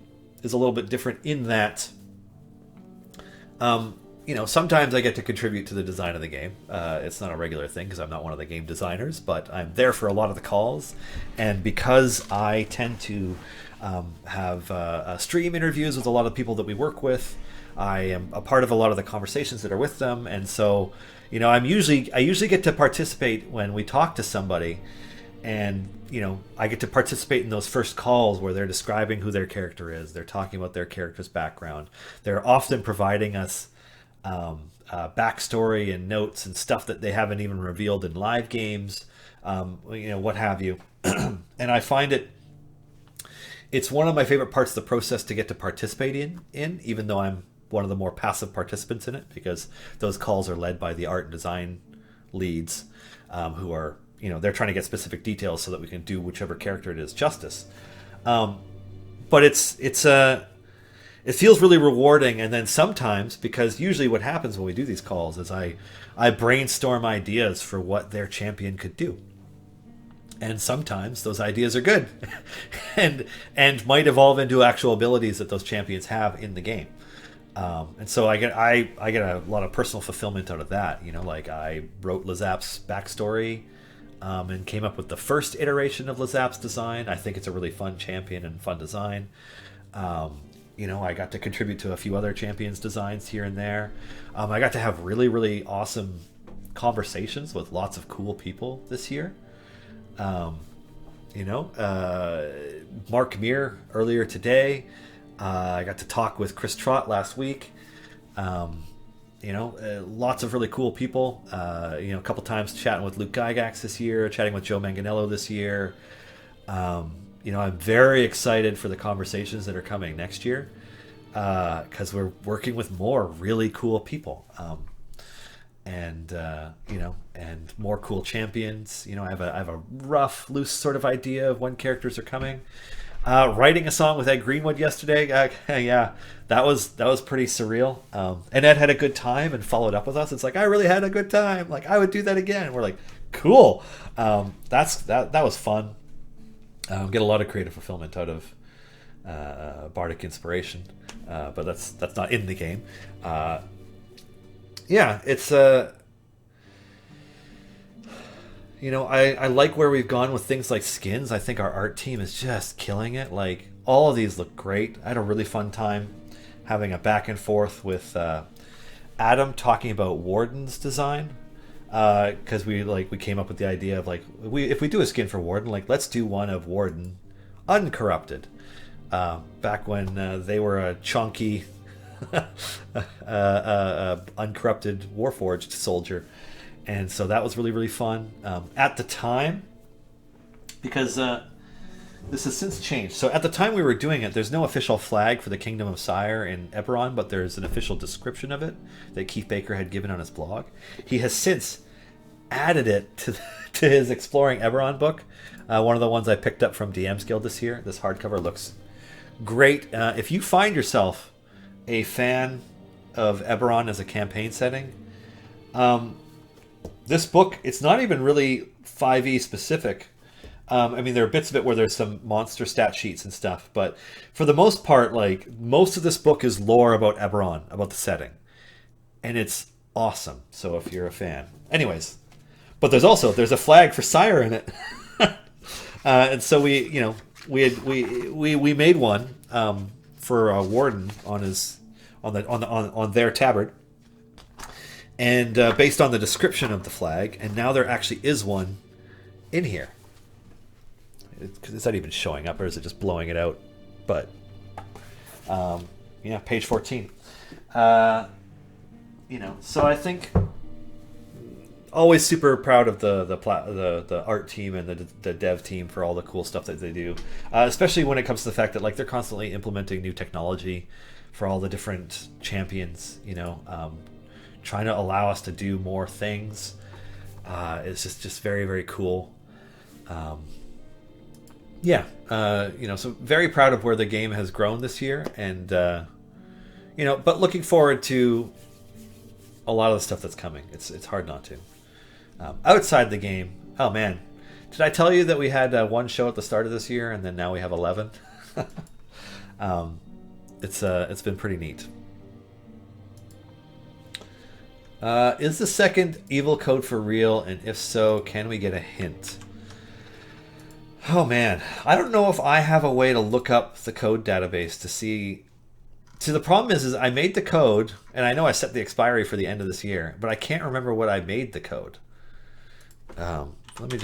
is a little bit different in that, sometimes I get to contribute to the design of the game. It's not a regular thing because I'm not one of the game designers, but I'm there for a lot of the calls, and because I tend to have stream interviews with a lot of people that we work with, I am a part of a lot of the conversations that are with them, and so I usually get to participate when we talk to somebody, and I get to participate in those first calls where they're describing who their character is, they're talking about their character's background, they're often providing us backstory and notes and stuff that they haven't even revealed in live games, what have you. And I find it's one of my favorite parts of the process to get to participate in, even though I'm one of the more passive participants in it, because those calls are led by the art and design leads, who are, they're trying to get specific details so that we can do whichever character it is justice. But it feels really rewarding. And then sometimes, because usually what happens when we do these calls is I brainstorm ideas for what their champion could do. And sometimes those ideas are good and might evolve into actual abilities that those champions have in the game. And so I get a lot of personal fulfillment out of that. Like I wrote Lazap's backstory and came up with the first iteration of Lazap's design. I think it's a really fun champion and fun design. I got to contribute to a few other champions' designs here and there. I got to have really, really awesome conversations with lots of cool people this year. Mark Meer earlier today. I got to talk with Chris Trott last week. Lots of really cool people. A couple times chatting with Luke Gygax this year, chatting with Joe Manganiello this year. I'm very excited for the conversations that are coming next year, because we're working with more really cool people, and more cool champions. I have a rough, loose sort of idea of when characters are coming. Writing a song with Ed Greenwood yesterday, yeah, that was pretty surreal. And Ed had a good time and followed up with us. It's like, I really had a good time. Like, I would do that again. And we're like, cool. That was fun. Get a lot of creative fulfillment out of bardic inspiration, but that's not in the game. Yeah, it's I like where we've gone with things like skins. I think our art team is just killing it. Like, all of these look great. I had a really fun time having a back and forth with Adam talking about Warden's design, because we came up with the idea of if we do a skin for Warden, let's do one of Warden uncorrupted. Back when they were a chunky, uncorrupted Warforged soldier. And so that was really, really fun. At the time, because this has since changed. So at the time we were doing it, there's no official flag for the Kingdom of Sire in Eberron, but there's an official description of it that Keith Baker had given on his blog. He has since added it to his Exploring Eberron book, one of the ones I picked up from DM's Guild this year. This hardcover looks great. If you find yourself a fan of Eberron as a campaign setting, this book, it's not even really 5e specific. I mean, there are bits of it where there's some monster stat sheets and stuff, but for the most part, most of this book is lore about Eberron, about the setting, and it's awesome. So if you're a fan, anyways, but there's a flag for Sire in it, and so we made one for Warden on their tabard. And based on the description of the flag, and now there actually is one in here. It's not even showing up, or is it just blowing it out? But page 14. So I think always super proud of the art team and the dev team for all the cool stuff that they do, especially when it comes to the fact that they're constantly implementing new technology for all the different champions. Trying to allow us to do more things. It's just very, very cool. So very proud of where the game has grown this year, and but looking forward to a lot of the stuff that's coming. It's hard not to. Outside the game, oh man, did I tell you that we had one show at the start of this year, and then now we have 11? It's been pretty neat. Is the second evil code for real? And if so, can we get a hint? Oh man, I don't know if I have a way to look up the code database to see. See, the problem is I made the code, and I know I set the expiry for the end of this year, but I can't remember what I made the code. Let me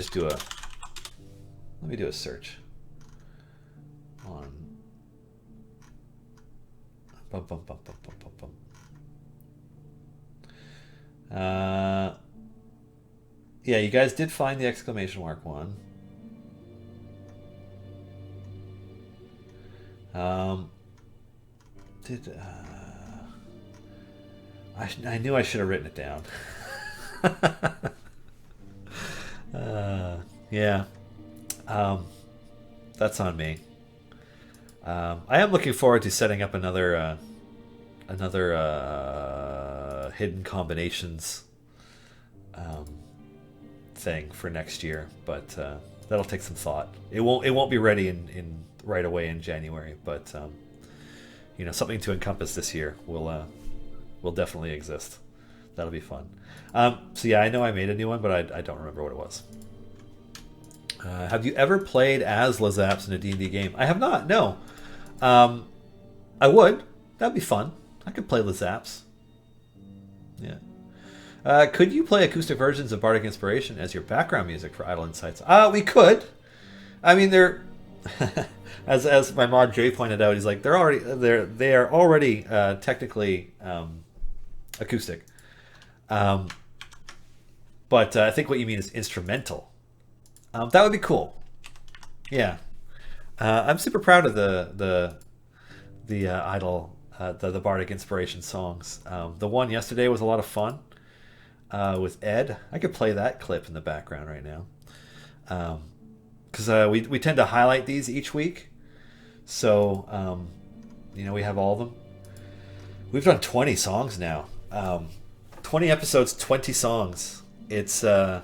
do a search on. Bum, bum, bum, bum, bum, bum, bum. Yeah, you guys did find the exclamation mark one. I knew I should have written it down. Yeah. That's on me. I am looking forward to setting up another hidden combinations thing for next year, but that'll take some thought. It won't be ready in right away in January, but something to encompass this year will definitely exist. That'll be fun. So yeah, I know I made a new one, but I don't remember what it was. Have you ever played as Lazaps in a D&D game? I have not, no. I would. That'd be fun. I could play Lazaps. Yeah. Could you play acoustic versions of Bardic Inspiration as your background music for Idle Insights? We could. I mean, they're as my mod Jay pointed out, he's like they are already technically acoustic. But I think what you mean is instrumental. That would be cool. Yeah. I'm super proud of the Idle the Bardic Inspiration songs. The one yesterday was a lot of fun with Ed. I could play that clip in the background right now. Because we tend to highlight these each week. So, we have all of them. We've done 20 songs now. 20 episodes, 20 songs. It's a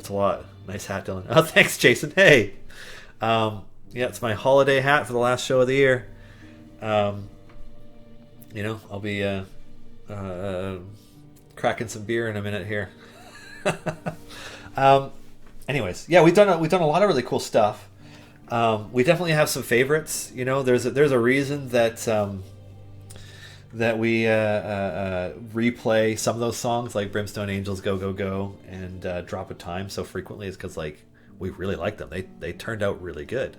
lot. Nice hat, Dylan. Oh, thanks, Jason. Hey. Yeah, it's my holiday hat for the last show of the year. I'll be cracking some beer in a minute here. Anyways, yeah, we've done a lot of really cool stuff. We definitely have some favorites. There's a reason that we replay some of those songs like Brimstone Angels, Go Go Go, and Drop of Time so frequently is because we really like them. They turned out really good.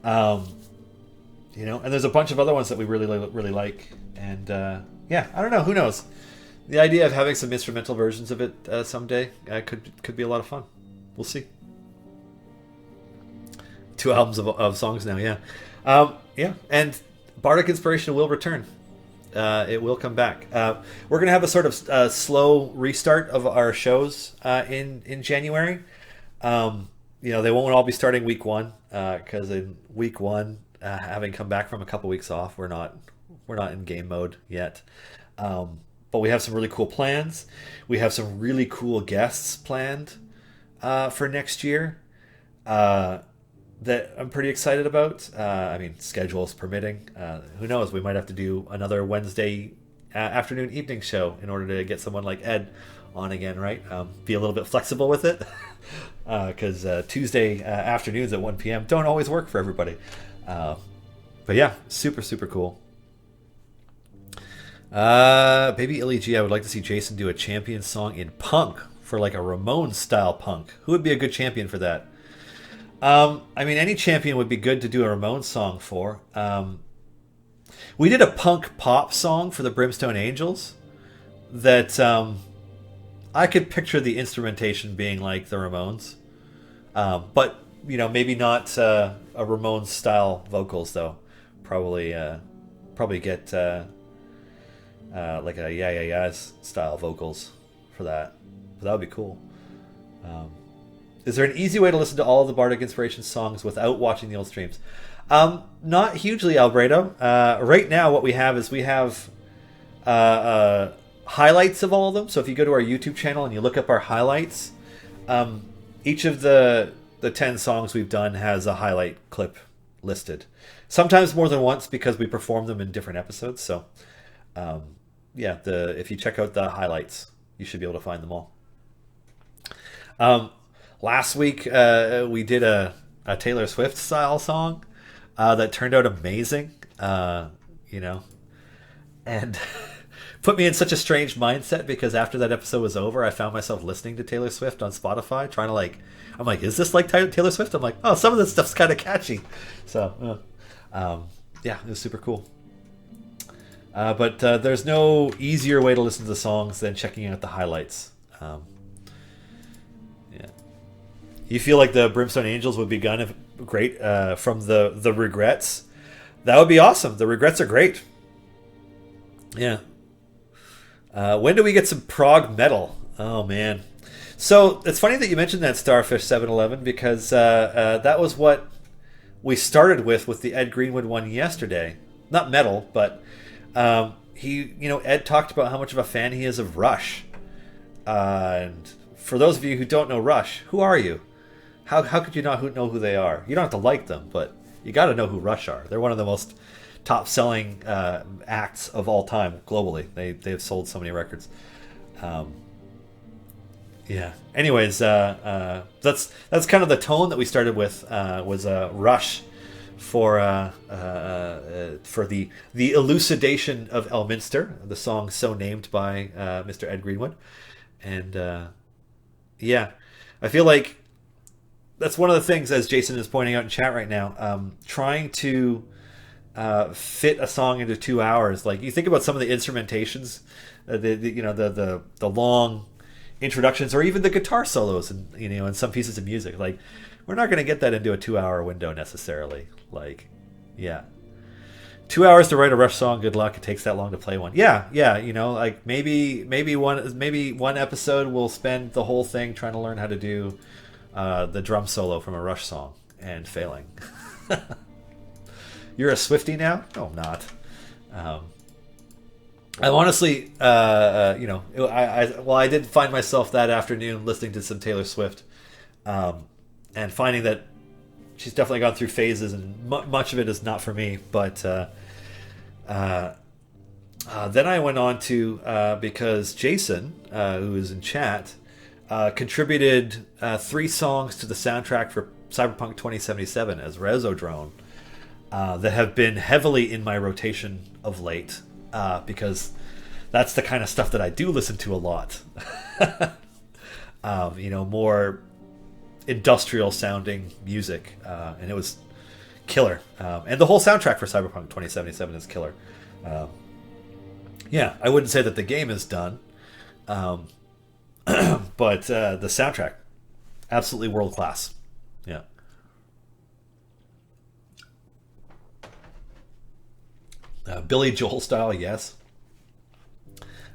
And there's a bunch of other ones that we really like. And I don't know. Who knows? The idea of having some instrumental versions of it someday could be a lot of fun. We'll see. 2 albums of songs now, yeah. And Bardic Inspiration will return. It will come back. We're going to have a sort of slow restart of our shows in January. They won't all be starting week 1 because in week 1, having come back from a couple weeks off, we're not in game mode yet. But we have some really cool plans. We have some really cool guests planned for next year that I'm pretty excited about. Schedules permitting. Who knows? We might have to do another Wednesday afternoon evening show in order to get someone like Ed on again, right? Be a little bit flexible with it because Tuesday afternoons at 1 p.m. don't always work for everybody. But yeah, super, super cool. Baby Illy G, I would like to see Jason do a champion song in punk for like a Ramones style punk. Who would be a good champion for that? Any champion would be good to do a Ramones song for. We did a punk pop song for the Brimstone Angels that I could picture the instrumentation being like the Ramones. But, maybe not a Ramones style vocals though. Probably get like a Yeah Yeah Yeahs style vocals for that. But that would be cool. Is there an easy way to listen to all of the Bardic Inspiration songs without watching the old streams? Not hugely, Alberto. Right now, what we have highlights of all of them. So if you go to our YouTube channel and you look up our highlights, each of the 10 songs we've done has a highlight clip listed. Sometimes more than once because we perform them in different episodes. So, if you check out the highlights, you should be able to find them all. Last week, we did a Taylor Swift style song that turned out amazing, and put me in such a strange mindset because after that episode was over, I found myself listening to Taylor Swift on Spotify, trying to I'm like, is this like Taylor Swift? I'm like, oh, some of this stuff's kind of catchy. So, it was super cool. But there's no easier way to listen to the songs than checking out the highlights. You feel like the Brimstone Angels would be great from the Regrets? That would be awesome. The Regrets are great. Yeah. When do we get some prog metal? Oh, man. So it's funny that you mentioned that Starfish 711 because that was what we started with the Ed Greenwood one yesterday. Not metal, but Ed talked about how much of a fan he is of Rush. And for those of you who don't know Rush, who are you? How could you not know who they are? You don't have to like them, but you got to know who Rush are. They're one of the most top-selling acts of all time globally. They've sold so many records. Anyways, that's kind of the tone that we started with. Was Rush for the elucidation of Elminster, the song so named by Mr. Ed Greenwood, and I feel like that's one of the things, as Jason is pointing out in chat right now, trying to fit a song into 2 hours. Like you think about some of the instrumentations, the long introductions, or even the guitar solos, and in some pieces of music. Like we're not going to get that into a 2 hour window necessarily. 2 hours to write a Rush song. Good luck. It takes that long to play one. Maybe one episode we'll spend the whole thing trying to learn how to do the drum solo from a Rush song and failing. You're a Swiftie now? No, I'm not. I honestly, I did find myself that afternoon listening to some Taylor Swift, and finding that she's definitely gone through phases, and much of it is not for me. But then I went on to because Jason, who is in chat, contributed 3 songs to the soundtrack for Cyberpunk 2077 as Resodrone that have been heavily in my rotation of late because that's the kind of stuff that I do listen to a lot. More industrial sounding music, and it was killer. And the whole soundtrack for Cyberpunk 2077 is killer. I wouldn't say that the game is done, but the soundtrack, absolutely world class. Yeah. Billy Joel style, yes.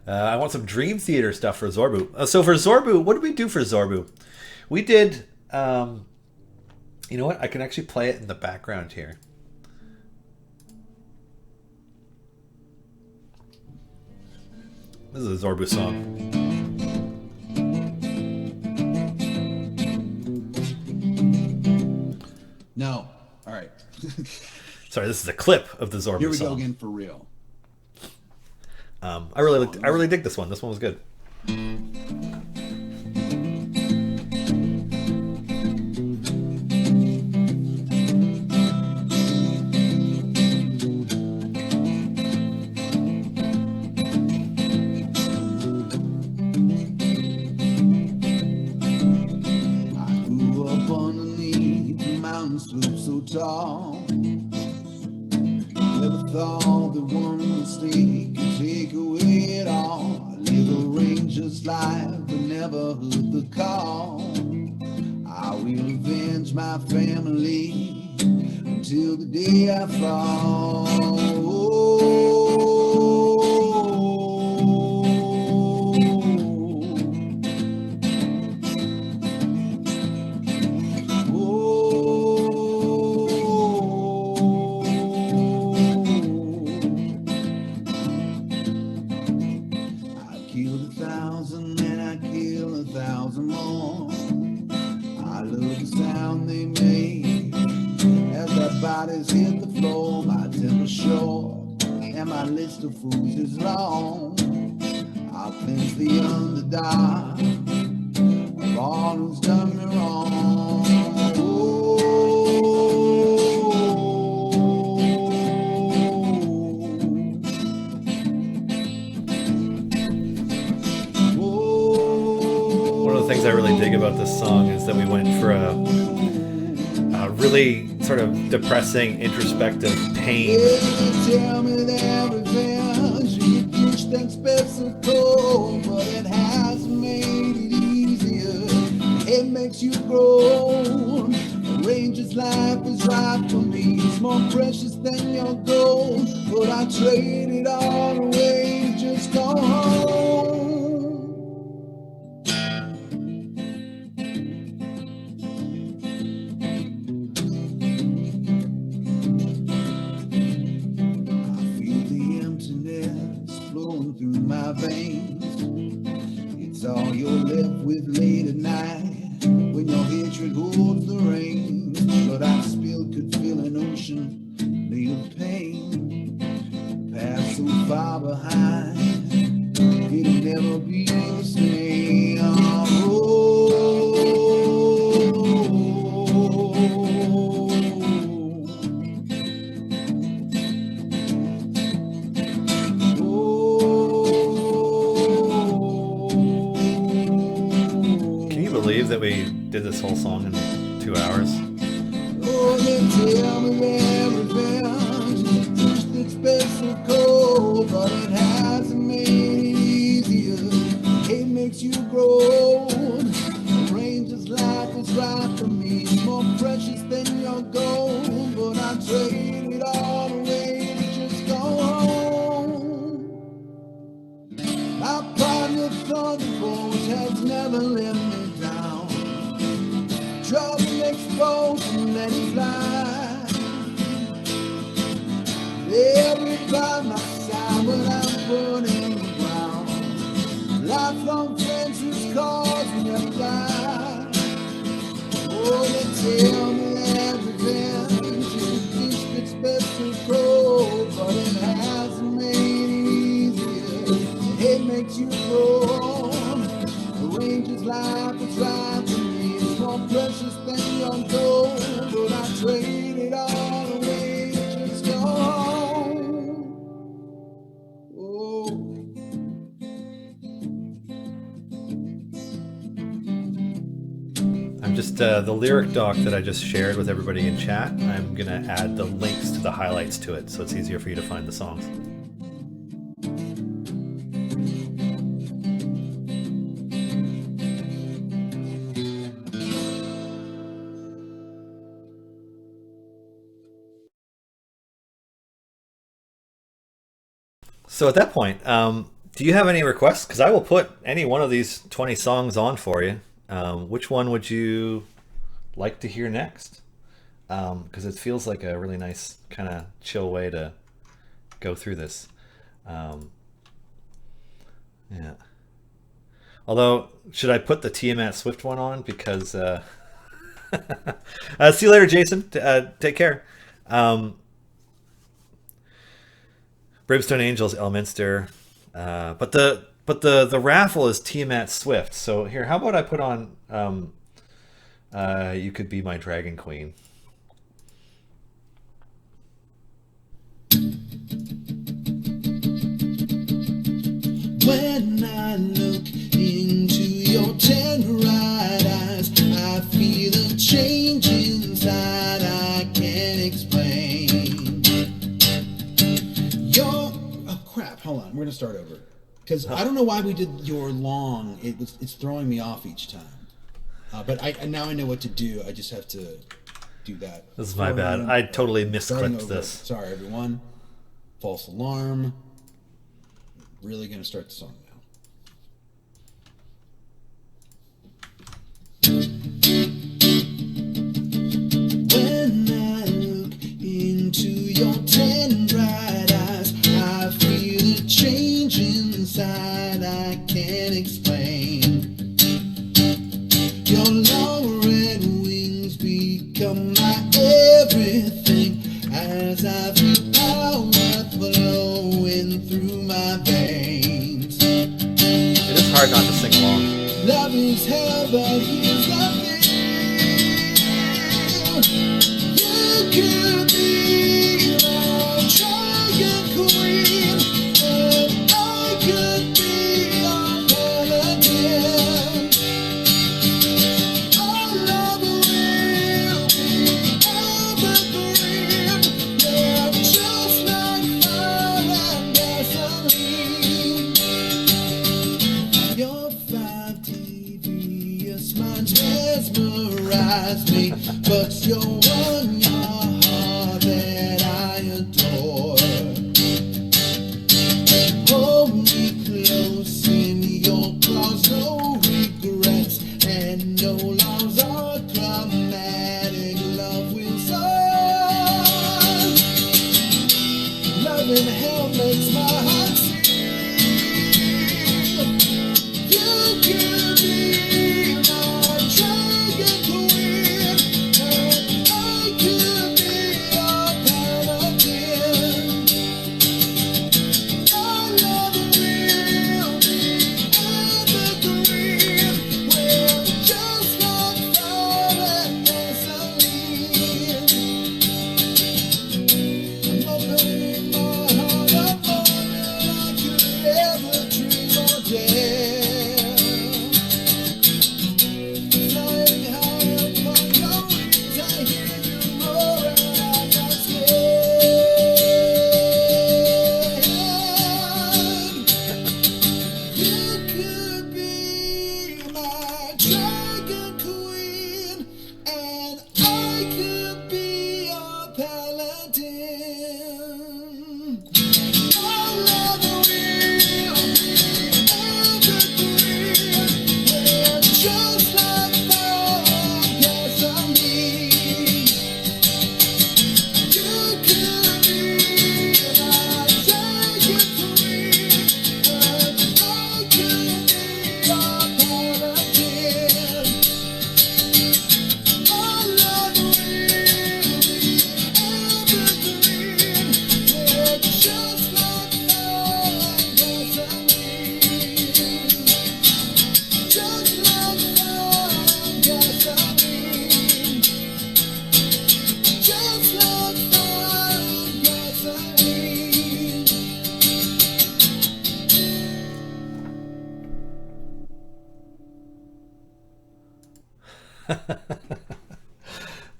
I want some Dream Theater stuff for Zorbu. So for Zorbu, what did we do for Zorbu? We did... you know what? I can actually play it in the background here. This is a Zorbu song. No. All right. Sorry, this is a clip of the Zorbu song. Here we go again for real. I really dig this one. This one was good. Tall. Never thought that one mistake could take away it all. I live a ranger's life but never heard the call. I will avenge my family until the day I fall. Hit the floor, my temper short, and my list of fools is long. I'll cleanse the underdog of all who's done me wrong. One of the things I really dig about this song is that we went for a really sort of depressing, introspective pain. Tell me that revenge, you push that special, but it has made it easier. It makes you grow. A ranger's life is right for me. It's more precious than your gold, but I trade it all away to just go home. It's all you're left with late at night when your hatred holds the reins. But I still could feel an ocean made of pain. Past so far behind, it'll never be the same. That we did this whole song in 2 hours. Oh, they tell me that revenge is the special code, but it hasn't made it easier. It makes you grow. The ranger's life is right for me, more precious than your gold, but I trade it all away to just go home. My partner Thunderbolt has never let me down. Trouble exposed. just the lyric doc that I just shared with everybody in chat, I'm going to add the links to the highlights to it, so it's easier for you to find the songs. So at that point, do you have any requests? Because I will put any one of these 20 songs on for you. Which one would you like to hear next? Because it feels like a really nice kind of chill way to go through this. Yeah. Although, should I put the Tiamat Swift one on? Because see you later, Jason. Take care. Brimstone Angels, Elminster, but the raffle is Tiamat Swift. So here, how about I put on You Could Be My Dragon Queen. When I look into your tender-eyed eyes, I feel a change inside I can't explain. Crap, hold on, we're gonna start over. Because I don't know why we did your long, it's throwing me off each time. But I now I know what to do, I just have to do that. This is my bad, I totally misclicked this. Sorry everyone. False alarm. Really gonna start the song now. When I look into your tender eyes, I feel a change inside I can't explain. Your long red wings become my everything as I feel power flowing through my veins. It is hard not to sing along. Love is hell, but here's nothing. You could be my dragon queen, and I could be your paladin. Our love will be evergreen. Yeah, just like fire and gasoline. Your 5 devious minds mesmerize me, but your one, your heart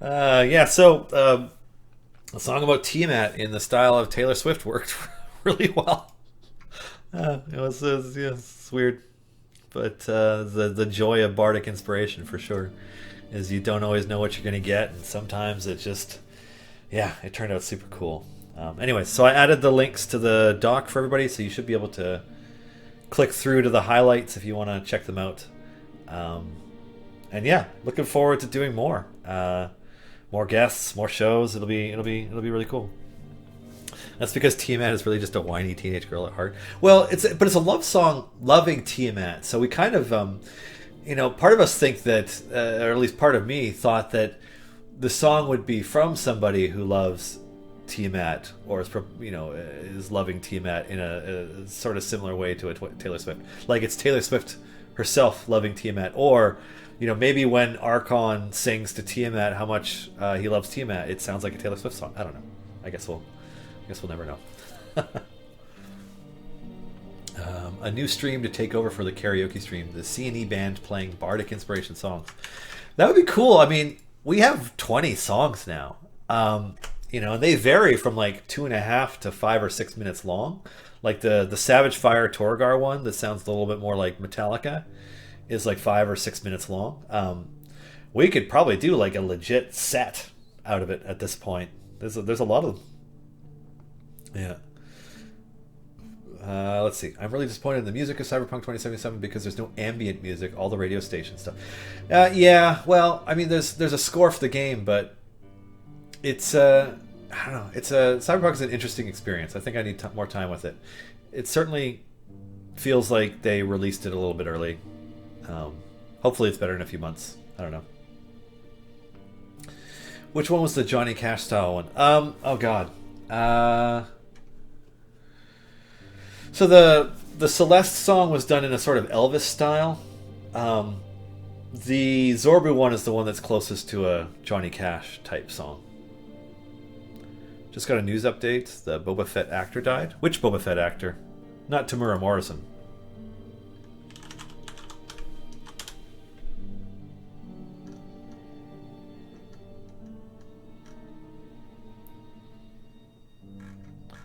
Yeah, so a song about Tiamat in the style of Taylor Swift worked really well. Yeah, it's weird, but the joy of bardic inspiration for sure is you don't always know what you're going to get, and sometimes it just, yeah, it turned out super cool. Anyway, so I added the links to the doc for everybody, so you should be able to click through to the highlights if you want to check them out. And yeah, looking forward to doing more. More guests, more shows. It'll be really cool. That's because Tiamat is really just a whiny teenage girl at heart. Well, it's a love song loving Tiamat. So we kind of, part of us think that, or at least part of me thought that the song would be from somebody who loves Tiamat, or is loving Tiamat in a sort of similar way to a Taylor Swift. Like it's Taylor Swift herself loving Tiamat, or maybe when Archon sings to Tiamat how much he loves Tiamat, it sounds like a Taylor Swift song. I don't know. I guess we'll never know. A new stream to take over for the karaoke stream. The C&E band playing bardic inspiration songs. That would be cool. I mean, we have 20 songs now. And they vary from like 2.5 to 5 or 6 minutes long. Like the Savage Fire Torgar one that sounds a little bit more like Metallica is like 5 or 6 minutes long. We could probably do like a legit set out of it at this point. There's a lot of them. Yeah. Let's see. I'm really disappointed in the music of Cyberpunk 2077 because there's no ambient music, all the radio station stuff. Yeah, well, I mean, there's a score for the game, but it's I don't know. Cyberpunk is an interesting experience. I think I need more time with it. It certainly feels like they released it a little bit early. Hopefully it's better in a few months. I don't know. Which one was the Johnny Cash style one? Oh god. So the Celeste song was done in a sort of Elvis style. The Zorbu one is the one that's closest to a Johnny Cash type song. Just got a news update. The Boba Fett actor died. Which Boba Fett actor? Not Tamura Morrison.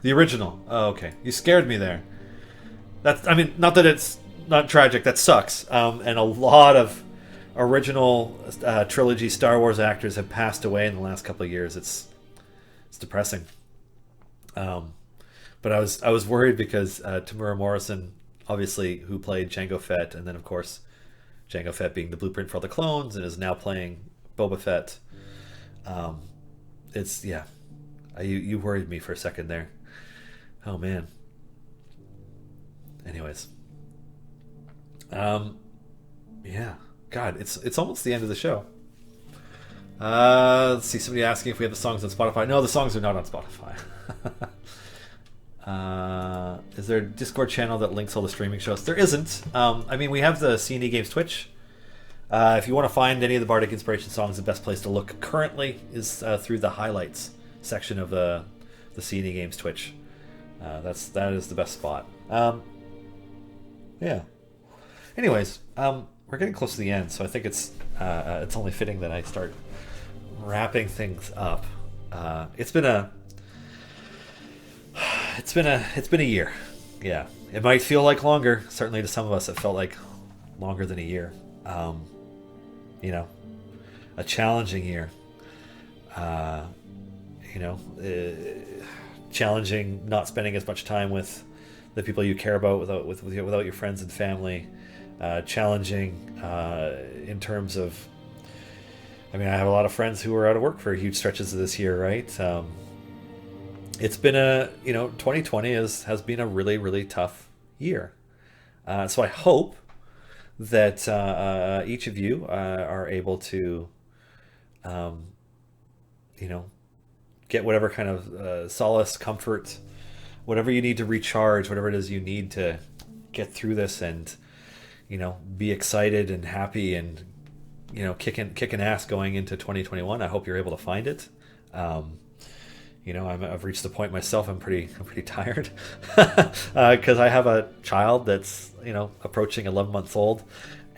The original. Oh, okay. You scared me there. Not that it's not tragic. That sucks. And a lot of original trilogy Star Wars actors have passed away in the last couple of years. It's depressing. But I was worried because Tamura Morrison, obviously, who played Jango Fett, and then of course Jango Fett being the blueprint for all the clones, and is now playing Boba Fett. You worried me for a second there. Oh man. Anyways. Yeah. God, it's almost the end of the show. Let's see, somebody asking if we have the songs on Spotify. No, the songs are not on Spotify. Is there a Discord channel that links all the streaming shows? There isn't. We have the C&E Games Twitch. If you want to find any of the Bardic Inspiration songs, the best place to look currently is through the highlights section of the C&E Games Twitch. That is the best spot. Yeah. Anyways, we're getting close to the end, so I think it's only fitting that I start wrapping things up. It's been a year. Yeah, it might feel like longer. Certainly to some of us, it felt like longer than a year. A challenging year. Challenging not spending as much time with the people you care about without your friends and family. Challenging in terms of, I have a lot of friends who were out of work for huge stretches of this year, right? It's been 2020 has been a really, really tough year. So I hope that each of you are able to, get whatever kind of solace, comfort, whatever you need to recharge, whatever it is you need to get through this and, be excited and happy and, kicking ass going into 2021. I hope you're able to find it. I've reached the point myself. I'm pretty tired because I have a child that's approaching 11 months old,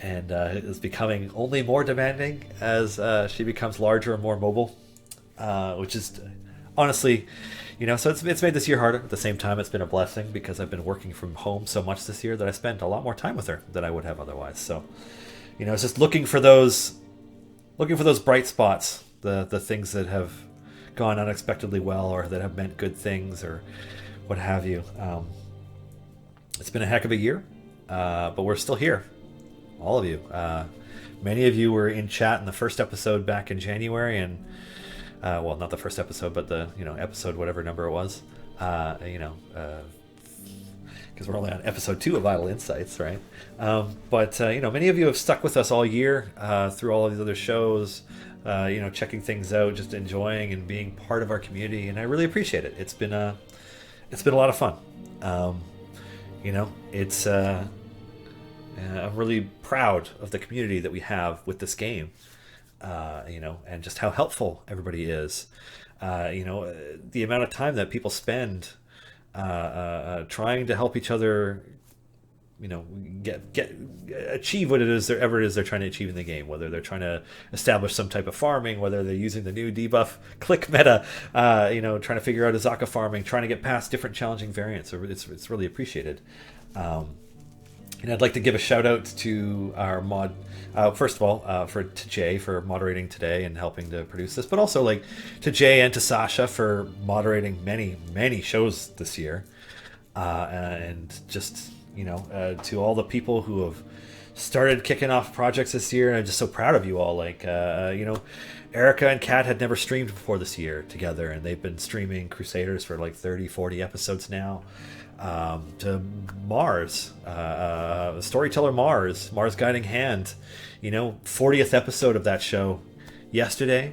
and is becoming only more demanding as she becomes larger and more mobile, which is honestly, so it's made this year harder. At the same time, it's been a blessing because I've been working from home so much this year that I spent a lot more time with her than I would have otherwise. So, it's just looking for those bright spots, the things that have gone unexpectedly well or that have meant good things or what have you. It's been a heck of a year, but we're still here, all of you. Many of you were in chat in the first episode back in January, and well, not the first episode, but the episode whatever number it was, because we're only on episode 2 of Vital Insights, right? But many of you have stuck with us all year through all of these other shows, checking things out, just enjoying and being part of our community, and I really appreciate it. It's been a lot of fun. I'm really proud of the community that we have with this game. And just how helpful everybody is. The amount of time that people spend trying to help each other, achieve what it is they're trying to achieve in the game. Whether they're trying to establish some type of farming, whether they're using the new debuff click meta, trying to figure out Azaka farming, trying to get past different challenging variants. It's really appreciated. And I'd like to give a shout out to our mod, first of all, to Jay for moderating today and helping to produce this, but also to Jay and to Sasha for moderating many, many shows this year, and just to all the people who have started kicking off projects this year. And I'm just so proud of you all. Erica and Kat had never streamed before this year together, and they've been streaming Crusaders for 30, 40 episodes now. To Mars, storyteller Mars Guiding Hand, 40th episode of that show yesterday.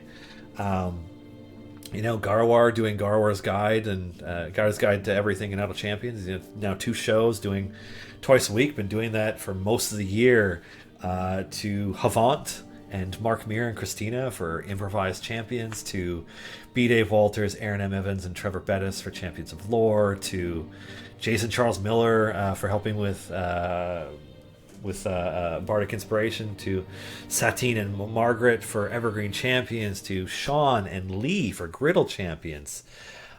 Garwar doing Garwar's Guide and Garwar's Guide to Everything in Idle Champions. Now 2 shows, doing twice a week, been doing that for most of the year. To Havant and Mark Meer and Christina for Improvised Champions, to B. Dave Walters, Aaron M. Evans, and Trevor Bettis for Champions of Lore, to Jason Charles Miller for helping with Bardic Inspiration, to Satine and Margaret for Evergreen Champions, to Sean and Lee for Griddle Champions.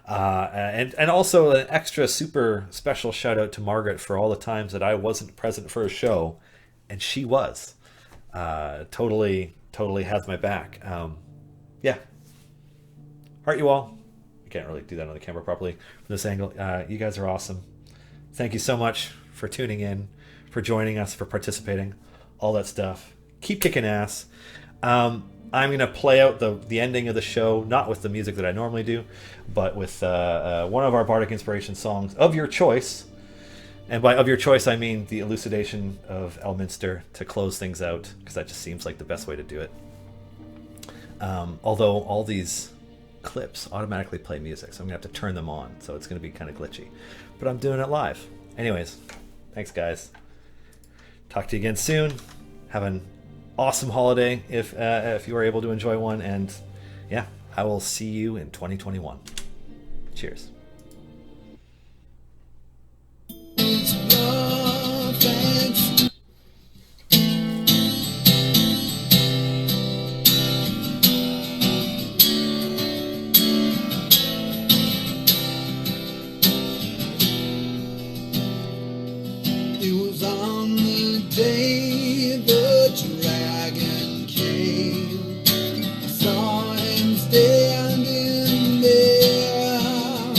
And also an extra super special shout out to Margaret for all the times that I wasn't present for a show, and she was. Totally has my back. Yeah. Heart you all. I can't really do that on the camera properly from this angle. You guys are awesome. Thank you so much for tuning in, for joining us, for participating, all that stuff. Keep kicking ass. I'm going to play out the ending of the show, not with the music that I normally do, but with one of our Bardic Inspiration songs of your choice. And by of your choice, I mean the Elucidation of Elminster to close things out, because that just seems like the best way to do it. Although all these clips automatically play music, so I'm going to have to turn them on, so it's going to be kind of glitchy. But I'm doing it live. Anyways, thanks guys. Talk to you again soon. Have an awesome holiday if you are able to enjoy one, and yeah, I will see you in 2021. Cheers. Standing there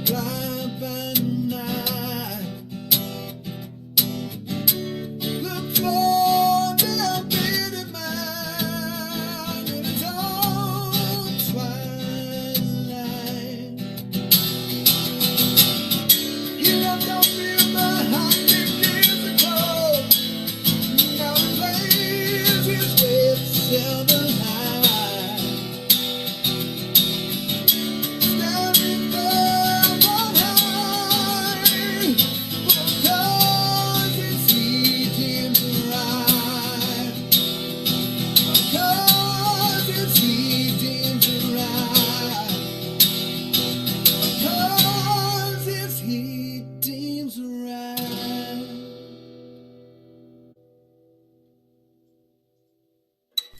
fly.